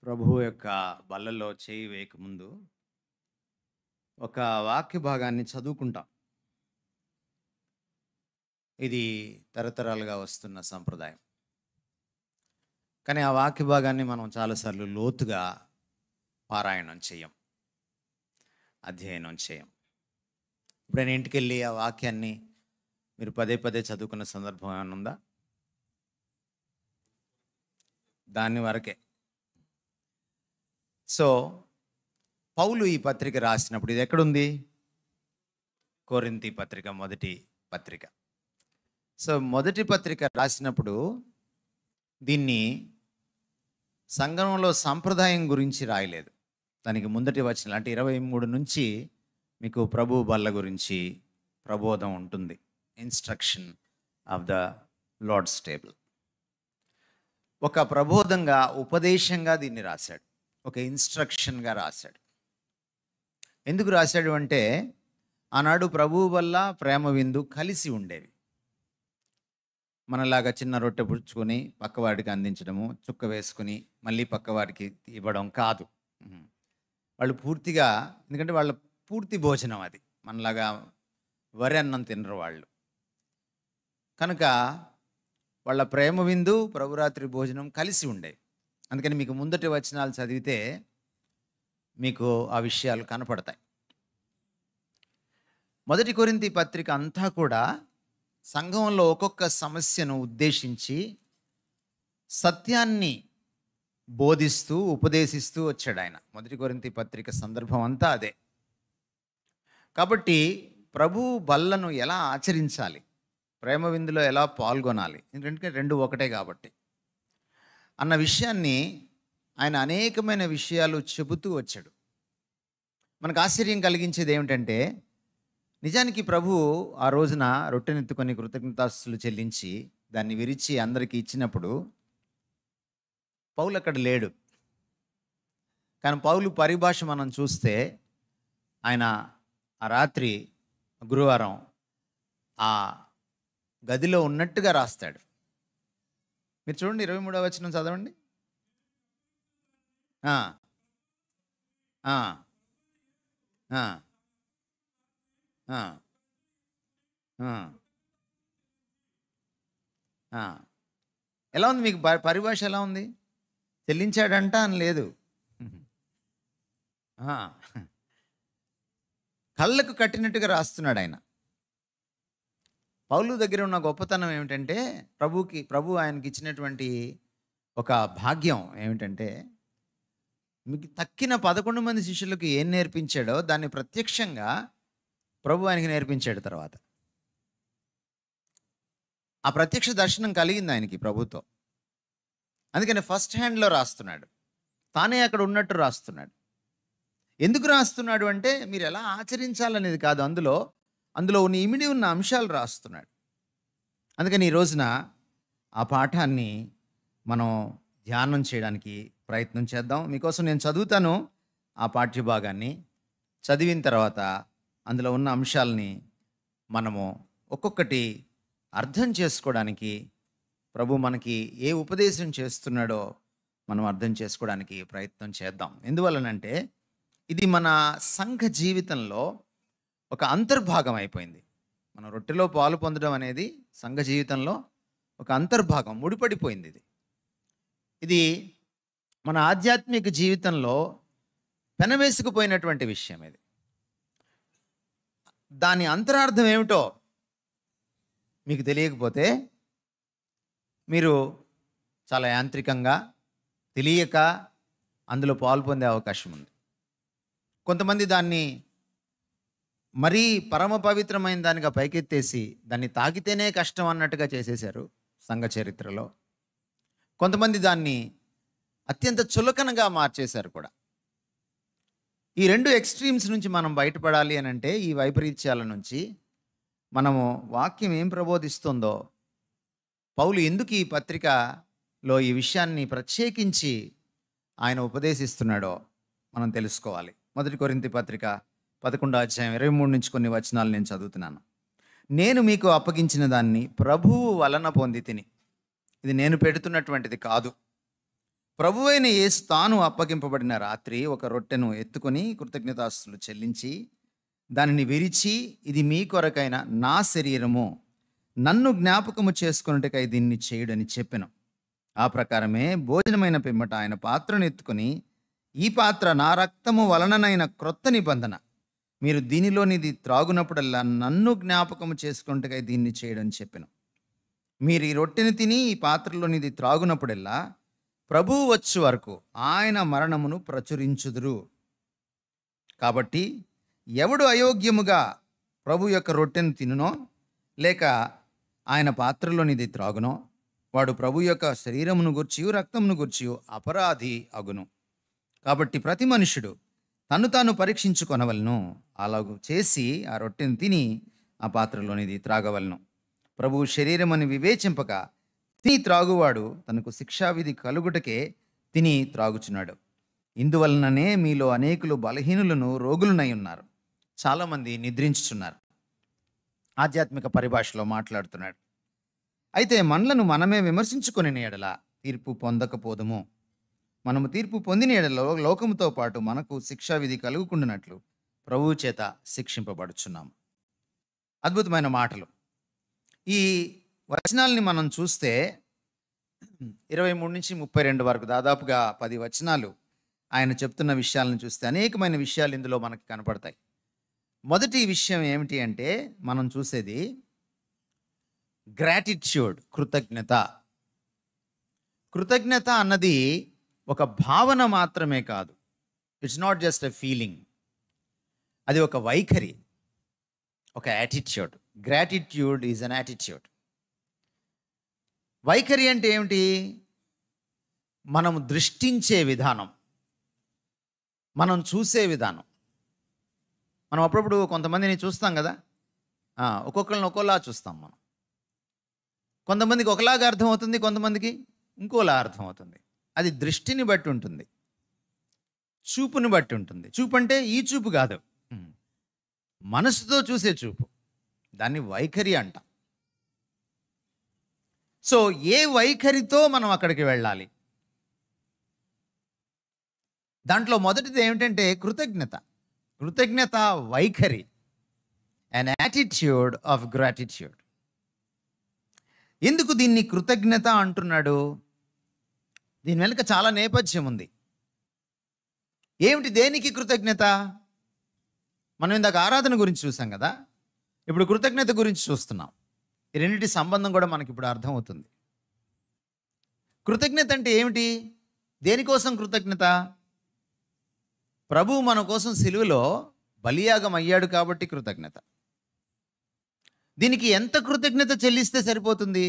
ప్రభువు యొక్క బల్లలో చేయి వేయకముందు ఒక వాక్య భాగాన్ని చదువుకుంటాం. ఇది తరతరాలుగా వస్తున్న సంప్రదాయం. కానీ ఆ వాక్య భాగాన్ని మనం చాలాసార్లు లోతుగా పారాయణం చేయం, అధ్యయనం చేయం. ఎప్పుడైనా ఇంటికెళ్ళి ఆ వాక్యాన్ని మీరు పదే పదే చదువుకున్న సందర్భం ఏమైనా ఉందా? దాని వరకే. సో పౌలు ఈ పత్రిక రాసినప్పుడు ఇది ఎక్కడుంది? కొరింథీ పత్రిక, మొదటి పత్రిక. సో మొదటి పత్రిక రాసినప్పుడు దీన్ని సంఘంలో సంప్రదాయం గురించి రాయలేదు. దానికి ముందటి వచనం అంటే 23 నుంచి మీకు ప్రభు బల్ల గురించి ప్రబోధం ఉంటుంది. Instruction of the Lord's table. ఒక ప్రబోధంగా, ఉపదేశంగా దీన్ని రాశాడు. ఒక ఇన్స్ట్రక్షన్గా రాశాడు. ఎందుకు రాశాడు అంటే ఆనాడు ప్రభువు వల్ల ప్రేమ విందు కలిసి ఉండేవి. మనలాగా చిన్న రొట్టె పుచ్చుకొని పక్కవాడికి అందించడము, చుక్క వేసుకుని మళ్ళీ పక్కవాడికి ఇవ్వడం కాదు. వాళ్ళు పూర్తిగా, ఎందుకంటే వాళ్ళ పూర్తి భోజనం అది. మనలాగా వరి అన్నం తినరు వాళ్ళు. కనుక వాళ్ళ ప్రేమ విందు, ప్రభురాత్రి భోజనం కలిసి ఉండేవి. అందుకని మీకు ముందటి వచనాలు చదివితే మీకు ఆ విషయాలు కనపడతాయి. మొదటి కొరింథీ పత్రిక అంతా కూడా సంఘంలో ఒక్కొక్క సమస్యను ఉద్దేశించి సత్యాన్ని బోధిస్తూ, ఉపదేశిస్తూ వచ్చాడు ఆయన. మొదటి కొరింథీ పత్రిక సందర్భం అంతా అదే. కాబట్టి ప్రభు బల్లను ఎలా ఆచరించాలి, ప్రేమ విందులో ఎలా పాల్గొనాలి, ఎందుకంటే రెండు ఒకటే కాబట్టి అన్న విషయాన్ని ఆయన అనేకమైన విషయాలు చెబుతూ వచ్చాడు. మనకు ఆశ్చర్యం కలిగించేది ఏమిటంటే, నిజానికి ప్రభు ఆ రోజున రొట్టెనెత్తుకొని కృతజ్ఞతాస్తులు చెల్లించి దాన్ని విరిచి అందరికీ ఇచ్చినప్పుడు పౌలు అక్కడ లేడు. కానీ పౌలు పరిభాష మనం చూస్తే ఆయన ఆ రాత్రి గురువారం ఆ గదిలో ఉన్నట్టుగా రాస్తాడు. మీరు చూడండి, 23వ వచనం చదవండి. ఆ, ఆ, ఆ, ఆ, ఆ. ఎలా ఉంది మీకు పరిభాష? ఎలా ఉంది? చెల్లించాడంట అని లేదు. కళ్ళకు కట్టినట్టుగా రాస్తున్నాడు ఆయన. పౌలు దగ్గర ఉన్న గొప్పతనం ఏమిటంటే, ప్రభు ఆయనకి ఇచ్చినటువంటి ఒక భాగ్యం ఏమిటంటే, మీకు తక్కిన 11 మంది శిష్యులకు ఏం నేర్పించాడో దాన్ని ప్రత్యక్షంగా ప్రభు ఆయనకి నేర్పించాడు. తర్వాత ఆ ప్రత్యక్ష దర్శనం కలిగింది ఆయనకి ప్రభుతో. అందుకని ఫస్ట్ హ్యాండ్లో రాస్తున్నాడు, తానే అక్కడ ఉన్నట్టు రాస్తున్నాడు. ఎందుకు రాస్తున్నాడు అంటే, మీరు ఎలా ఆచరించాలనేది కాదు, అందులో ఇమిడి ఉన్న అంశాలు రాస్తున్నాడు. అందుకని ఈ రోజున ఆ పాఠాన్ని మనం ధ్యానం చేయడానికి ప్రయత్నం చేద్దాం. మీకోసం నేను చదువుతాను ఆ పాఠ్యభాగాన్ని. చదివిన తర్వాత అందులో ఉన్న అంశాలని మనము ఒక్కొక్కటి అర్థం చేసుకోవడానికి, ప్రభు మనకి ఏ ఉపదేశం చేస్తున్నాడో మనం అర్థం చేసుకోవడానికి ప్రయత్నం చేద్దాం. ఎందువలనంటే ఇది మన సంఘ జీవితంలో ఒక అంతర్భాగం అయిపోయింది. మనం రొట్టెలో పాలు పొందడం అనేది సంఘ జీవితంలో ఒక అంతర్భాగం, ముడిపడిపోయింది. ఇది మన ఆధ్యాత్మిక జీవితంలో పెనవేసుకుపోయినటువంటి విషయం. ఇది దాని అంతరార్థం ఏమిటో మీకు తెలియకపోతే మీరు చాలా యాంత్రికంగా, తెలియక అందులో పాలు పొందే అవకాశం ఉంది. కొంతమంది దాన్ని మరీ పరమ పవిత్రమైన దానిగా పైకెత్తేసి దాన్ని తాకితేనే కష్టం అన్నట్టుగా చేసేశారు సంఘ చరిత్రలో. కొంతమంది దాన్ని అత్యంత చులకనగా మార్చేశారు కూడా. ఈ రెండు ఎక్స్ట్రీమ్స్ నుంచి మనం బయటపడాలి అని అంటే, ఈ వైపరీత్యాల నుంచి మనము వాక్యం ఏం ప్రబోధిస్తుందో, పౌలు ఎందుకు ఈ పత్రికలో ఈ విషయాన్ని ప్రత్యేకించి ఆయన ఉపదేశిస్తున్నాడో మనం తెలుసుకోవాలి. మొదటి కొరింథీ పత్రిక 11వ అధ్యాయం 23 నుంచి కొన్ని వచనాలు నేను చదువుతున్నాను. నేను మీకు అప్పగించిన దాన్ని ప్రభువు వలన పొంది తిని. ఇది నేను పెడుతున్నటువంటిది కాదు. ప్రభువైన యేసు తాను అప్పగింపబడిన రాత్రి ఒక రొట్టెను ఎత్తుకొని కృతజ్ఞతాస్తులు చెల్లించి దానిని విరిచి, ఇది మీ కొరకైన నా శరీరము, నన్ను జ్ఞాపకము చేసుకొనుటకై దీన్ని చేయుడని చెప్పెను. ఆ ప్రకారమే భోజనమైన పిమ్మట ఆయన పాత్రను ఎత్తుకొని, ఈ పాత్ర నా రక్తము వలననైన క్రొత్త నిబంధన, మీరు దీనిలోనిది త్రాగునప్పుడల్లా నన్ను జ్ఞాపకము చేసుకొనుటకై దీన్ని చేయడని చెప్పెను. మీరు ఈ రొట్టెని తిని ఈ పాత్రలోనిది త్రాగునప్పుడల్లా ప్రభువు వచ్చు వరకు ఆయన మరణమును ప్రచురించుదురు. కాబట్టి ఎవడు అయోగ్యముగా ప్రభు యొక్క రొట్టెను తినునో లేక ఆయన పాత్రలోనిది త్రాగునో వాడు ప్రభు యొక్క శరీరమును గూర్చియు రక్తమును గూర్చియు అపరాధి అగును. కాబట్టి ప్రతి మనుషుడు తను తాను పరీక్షించుకొనవలను. అలాగూ చేసి ఆ రొట్టెను తిని ఆ పాత్రలోనిది త్రాగవలను. ప్రభువు శరీరమని వివేచింపక తిని త్రాగువాడు తనకు శిక్షావిధి కలుగుటకే తిని త్రాగుచున్నాడు. ఇందువలననే మీలో అనేకులు బలహీనులను రోగులనై ఉన్నారు, చాలామంది నిద్రించుచున్నారు. ఆధ్యాత్మిక పరిభాషలో మాట్లాడుతున్నాడు. అయితే మనలను మనమే విమర్శించుకొని ఎడల తీర్పు పొందకపోదుము. మనము తీర్పు పొందిన ఎడల లోకముతో పాటు మనకు శిక్షావిధి కలుగుకుంటున్నట్లు ప్రభువు చేత శిక్షింపబడుచున్నాము. అద్భుతమైన మాటలు. ఈ వచనాలని మనం చూస్తే 23 నుంచి 32 వరకు దాదాపుగా 10 వచనాలు ఆయన చెప్తున్న విషయాలను చూస్తే అనేకమైన విషయాలు ఇందులో మనకు కనపడతాయి. మొదటి విషయం ఏమిటి అంటే మనం చూసేది గ్రాటిట్యూడ్, కృతజ్ఞత. కృతజ్ఞత అన్నది ఒక భావన మాత్రమే కాదు. It's not just a feeling, అది ఒక వైఖరి, ఒక attitude. Gratitude is an attitude. వైఖరి అంటే ఏమిటి? మనం దృష్టించే విధానం, మనం చూసే విధానం. మనం అప్పుడప్పుడు కొంతమందిని చూస్తాం కదా, ఒక్కొక్కరిని ఒక్కోలా చూస్తాం మనం. కొంతమందికి ఒకలాగా అర్థమవుతుంది, కొంతమందికి ఇంకోలా అర్థమవుతుంది. అది దృష్టిని బట్టి ఉంటుంది, చూపుని బట్టి ఉంటుంది. చూపు అంటే ఈ చూపు కాదు, మనసుతో చూసే చూపు, దాన్ని వైఖరి అంటాం. సో ఏ వైఖరితో మనం అక్కడికి వెళ్ళాలి? దాంట్లో మొదటిది ఏమిటంటే కృతజ్ఞత. కృతజ్ఞత వైఖరి, an attitude of gratitude. ఎందుకు దీన్ని కృతజ్ఞత అంటున్నాడు? దీని వెనుక చాలా నేపథ్యం ఉంది. ఏమిటి, దేనికి కృతజ్ఞత? మనం ఇందాక ఆరాధన గురించి చూసాం కదా, ఇప్పుడు కృతజ్ఞత గురించి చూస్తున్నాం. ఈ రెండింటి సంబంధం కూడా మనకి ఇప్పుడు అర్థమవుతుంది. కృతజ్ఞత అంటే ఏమిటి? దేనికోసం కృతజ్ఞత? ప్రభువు మన కోసం సిలువలో బలియాగం అయ్యాడు కాబట్టి కృతజ్ఞత. దీనికి ఎంత కృతజ్ఞత చెల్లిస్తే సరిపోతుంది?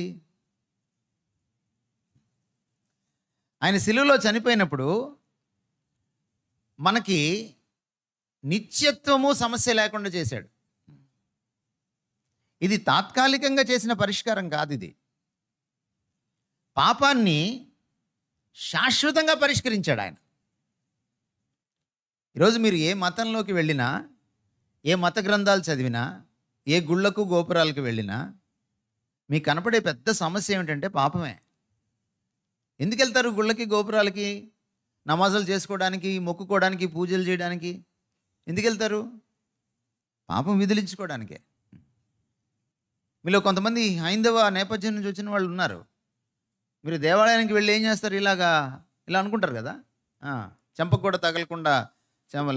ఆయన సిలువలో చనిపోయినప్పుడు మనకి నిత్యత్వము సమస్య లేకుండా చేశాడు. ఇది తాత్కాలికంగా చేసిన పరిష్కారం కాదు. ఇది పాపాన్ని శాశ్వతంగా పరిష్కరించాడు ఆయన. ఈరోజు మీరు ఏ మతంలోకి వెళ్ళినా, ఏ మత గ్రంథాలు చదివినా, ఏ గుళ్ళకు గోపురాలకు వెళ్ళినా మీకు కనపడే పెద్ద సమస్య ఏమిటంటే పాపమే. ఎందుకు వెళ్తారు గుళ్ళకి గోపురాలకి? నమాజులు చేసుకోవడానికి, మొక్కుకోవడానికి, పూజలు చేయడానికి. ఎందుకు వెళ్తారు? పాపం విదిలించుకోవడానికే. మీలో కొంతమంది హైందవ నేపథ్యం నుంచి వచ్చిన వాళ్ళు ఉన్నారు. మీరు దేవాలయానికి వెళ్ళి ఏం చేస్తారు? ఇలా అనుకుంటారు కదా, చెంపకు కూడా తగలకుండా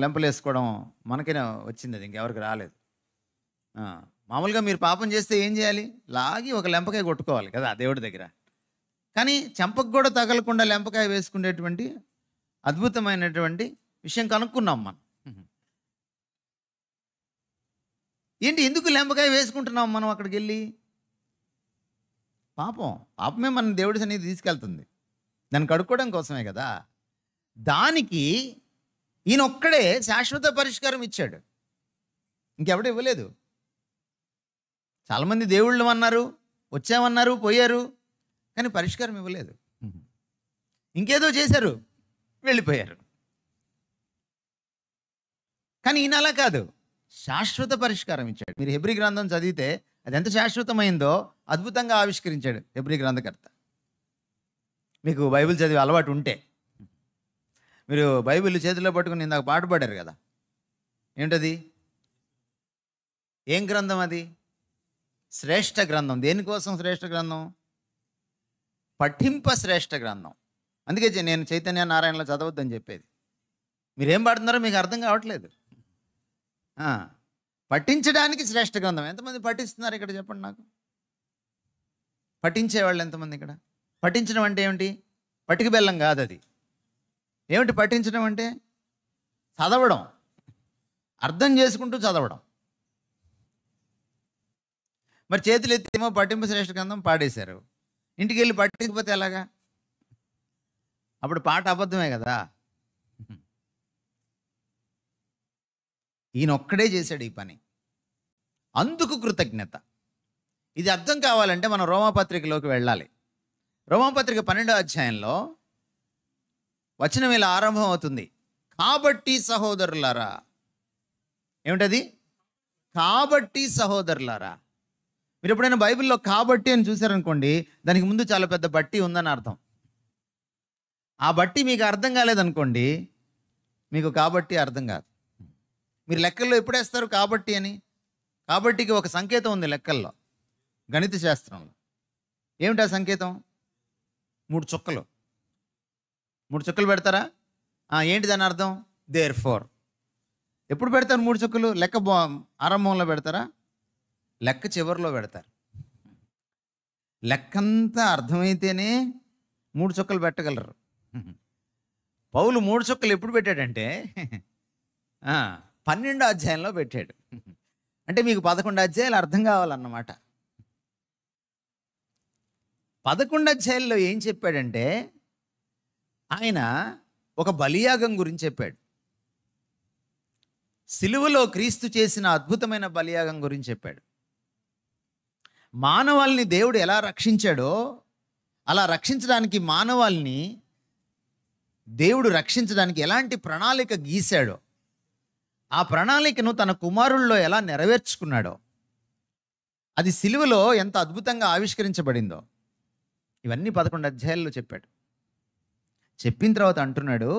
లెంపలు వేసుకోవడం మనకైనా వచ్చింది, అది ఇంకెవరికి రాలేదు. మామూలుగా మీరు పాపం చేస్తే ఏం చేయాలి? లాగి ఒక లెంపకాయ కొట్టుకోవాలి కదా దేవుడి దగ్గర. కానీ చెంపకు కూడా తగలకుండా లెంపకాయ వేసుకునేటువంటి అద్భుతమైనటువంటి విషయం కనుక్కున్నాం మనం. ఏంటి, ఎందుకు లెంపకాయ వేసుకుంటున్నాం మనం అక్కడికి వెళ్ళి? పాపమే మన దేవుడి సన్నిధి తీసుకెళ్తుంది, దాన్ని కడుక్కోవడం కోసమే కదా. దానికి ఈయన ఒక్కడే శాశ్వత పరిష్కారం ఇచ్చాడు, ఇంకెవడు ఇవ్వలేదు. చాలామంది దేవుళ్ళు అన్నారు, వచ్చామన్నారు, పోయారు, కానీ పరిష్కారం ఇవ్వలేదు. ఇంకేదో చేశారు, వెళ్ళిపోయారు. కానీ ఈయన అలా కాదు, శాశ్వత పరిష్కారం ఇచ్చాడు. మీరు హెబ్రీ గ్రంథం చదివితే అది ఎంత శాశ్వతమైందో అద్భుతంగా ఆవిష్కరించాడు హెబ్రీ గ్రంథకర్త. మీకు బైబిల్ చదివే అలవాటు ఉంటే మీరు బైబిల్ చేతిలో పట్టుకుని ఇందాక పాట పాడారు కదా, ఏంటది? ఏం గ్రంథం అది? శ్రేష్ఠ గ్రంథం. దేనికోసం శ్రేష్ఠ గ్రంథం? పఠింప శ్రేష్ఠ గ్రంథం. అందుకే నేను చైతన్య నారాయణలో చదవద్దని చెప్పేది. మీరేం పాడుతున్నారో మీకు అర్థం కావట్లేదు. పఠించడానికి శ్రేష్ఠ గ్రంథం. ఎంతమంది పఠిస్తున్నారు ఇక్కడ చెప్పండి నాకు? పఠించేవాళ్ళు ఎంతమంది ఇక్కడ? పఠించడం అంటే ఏమిటి? పటిక బెల్లం కాదు అది. ఏమిటి పఠించడం అంటే? చదవడం, అర్థం చేసుకుంటూ చదవడం. మరి చేతులు ఎత్తేమో పఠింప శ్రేష్ఠ గ్రంథం పాడేశారు, ఇంటికి వెళ్ళి పట్టించకపోతే ఎలాగా? అప్పుడు పాట అబద్ధమే కదా. ఈయన ఒక్కడే చేశాడు ఈ పని, అందుకు కృతజ్ఞత. ఇది అర్థం కావాలంటే మనం రోమాపత్రికలోకి వెళ్ళాలి. రోమాపత్రిక 12వ అధ్యాయంలో వచనం ఇలా ఆరంభం అవుతుంది. కాబట్టి సహోదరులారా. ఏమిటది? కాబట్టి సహోదరులారా. మీరు ఎప్పుడైనా బైబిల్లో కాబట్టి అని చూసారనుకోండి, దానికి ముందు చాలా పెద్ద బట్టి ఉందని అర్థం. ఆ బట్టి మీకు అర్థం కాలేదనుకోండి, మీకు కాబట్టి అర్థం కాదు. మీరు లెక్కల్లో ఎప్పుడు వేస్తారు కాబట్టి అని? కాబట్టికి ఒక సంకేతం ఉంది లెక్కల్లో, గణిత శాస్త్రంలో. ఏమిటి ఆ సంకేతం? 3 చుక్కలు. 3 చుక్కలు పెడతారా? ఏంటి దాని అర్థం? There four. ఎప్పుడు పెడతారు 3 చుక్కలు? లెక్క ఆరంభంలో పెడతారా? లెక్క చివరిలో పెడతారు. లెక్కంతా అర్థమైతేనే 3 చుక్కలు పెట్టగలరు. పౌలు 3 చుక్కలు ఎప్పుడు పెట్టాడంటే 12వ అధ్యాయంలో పెట్టాడు. అంటే మీకు 11 అధ్యాయాలు అర్థం కావాలన్నమాట. 11 అధ్యాయంలో ఏం చెప్పాడంటే, ఆయన ఒక బలియాగం గురించి చెప్పాడు. సిలువలో క్రీస్తు చేసిన అద్భుతమైన బలియాగం గురించి చెప్పాడు. మానవాల్ని దేవుడు ఎలా రక్షించాడో, అలా రక్షించడానికి మానవాల్ని దేవుడు రక్షించడానికి ఎలాంటి ప్రణాళిక గీశాడో, ఆ ప్రణాళికను తన కుమారుల్లో ఎలా నెరవేర్చుకున్నాడో, అది సిలువలో ఎంత అద్భుతంగా ఆవిష్కరించబడిందో, ఇవన్నీ 11 అధ్యాయాల్లో చెప్పాడు. చెప్పిన తర్వాత అంటున్నాడు,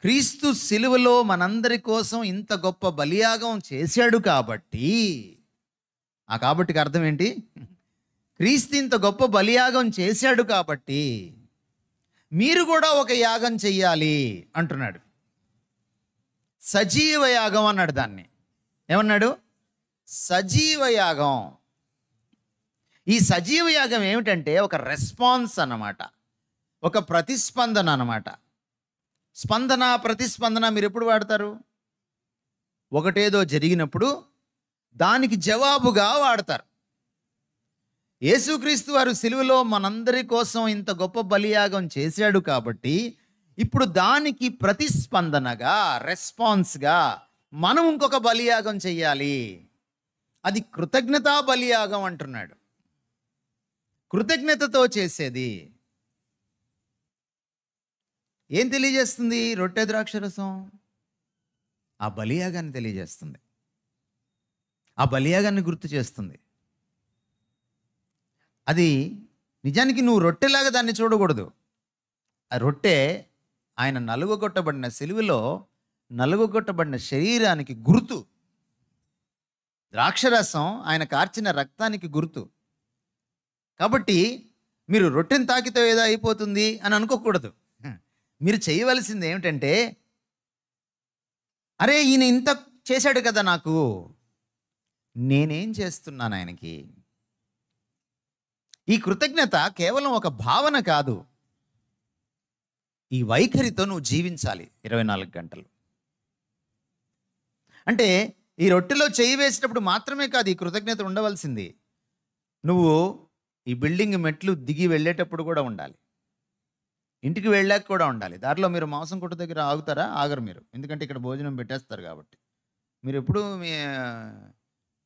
క్రీస్తు సిలువలో మనందరి కోసం ఇంత గొప్ప బలియాగం చేశాడు కాబట్టి. ఆ కాబట్టికి అర్థం ఏంటి? క్రీస్తు ఇంత గొప్ప బలియాగం చేశాడు కాబట్టి మీరు కూడా ఒక యాగం చెయ్యాలి అంటున్నాడు. సజీవ యాగం అన్నాడు దాన్ని. ఏమన్నాడు? సజీవ యాగం. ఈ సజీవ యాగం ఏమిటంటే ఒక రెస్పాన్స్ అన్నమాట, ఒక ప్రతిస్పందన అన్నమాట. స్పందన, ప్రతిస్పందన మీరు ఎప్పుడు వాడతారు? ఒకటేదో జరిగినప్పుడు దానికి జవాబుగా వాడతారు. యేసుక్రీస్తు వారు సిలువలో మనందరి కోసం ఇంత గొప్ప బలియాగం చేశాడు కాబట్టి ఇప్పుడు దానికి ప్రతిస్పందనగా, రెస్పాన్స్గా మనం ఇంకొక బలియాగం చెయ్యాలి. అది కృతజ్ఞతా బలియాగం అంటున్నాడు. కృతజ్ఞతతో చేసేది. ఏం తెలియజేస్తుంది? రొట్టె ద్రాక్షరసం ఆ బలియాగాన్ని తెలియజేస్తుంది, ఆ బలియాగాన్ని గుర్తు చేస్తుంది. అది నిజానికి నువ్వు రొట్టెలాగా దాన్ని చూడకూడదు. ఆ రొట్టె ఆయన నలుగొట్టబడిన సిలువలో నలుగొట్టబడిన శరీరానికి గుర్తు. ద్రాక్షరసం ఆయన కార్చిన రక్తానికి గుర్తు. కాబట్టి మీరు రొట్టెని తాకితో ఏదో అయిపోతుంది అని అనుకోకూడదు. మీరు చేయవలసింది ఏమిటంటే, అరే ఈయన ఇంత చేశాడు కదా, నాకు నేనేం చేస్తున్నాను ఆయనకి? ఈ కృతజ్ఞత కేవలం ఒక భావన కాదు, ఈ వైఖరితో నువ్వు జీవించాలి 24 గంటలు. అంటే ఈ రొట్టెలో చేయి వేసేటప్పుడు మాత్రమే కాదు ఈ కృతజ్ఞత ఉండవలసింది. నువ్వు ఈ బిల్డింగ్ మెట్లు దిగి వెళ్ళేటప్పుడు కూడా ఉండాలి, ఇంటికి వెళ్ళాక కూడా ఉండాలి. దారిలో మీరు మాంసం కొట్టు దగ్గర ఆగుతారా? ఆగరు మీరు, ఎందుకంటే ఇక్కడ భోజనం పెట్టేస్తారు కాబట్టి. మీరు ఎప్పుడు మీ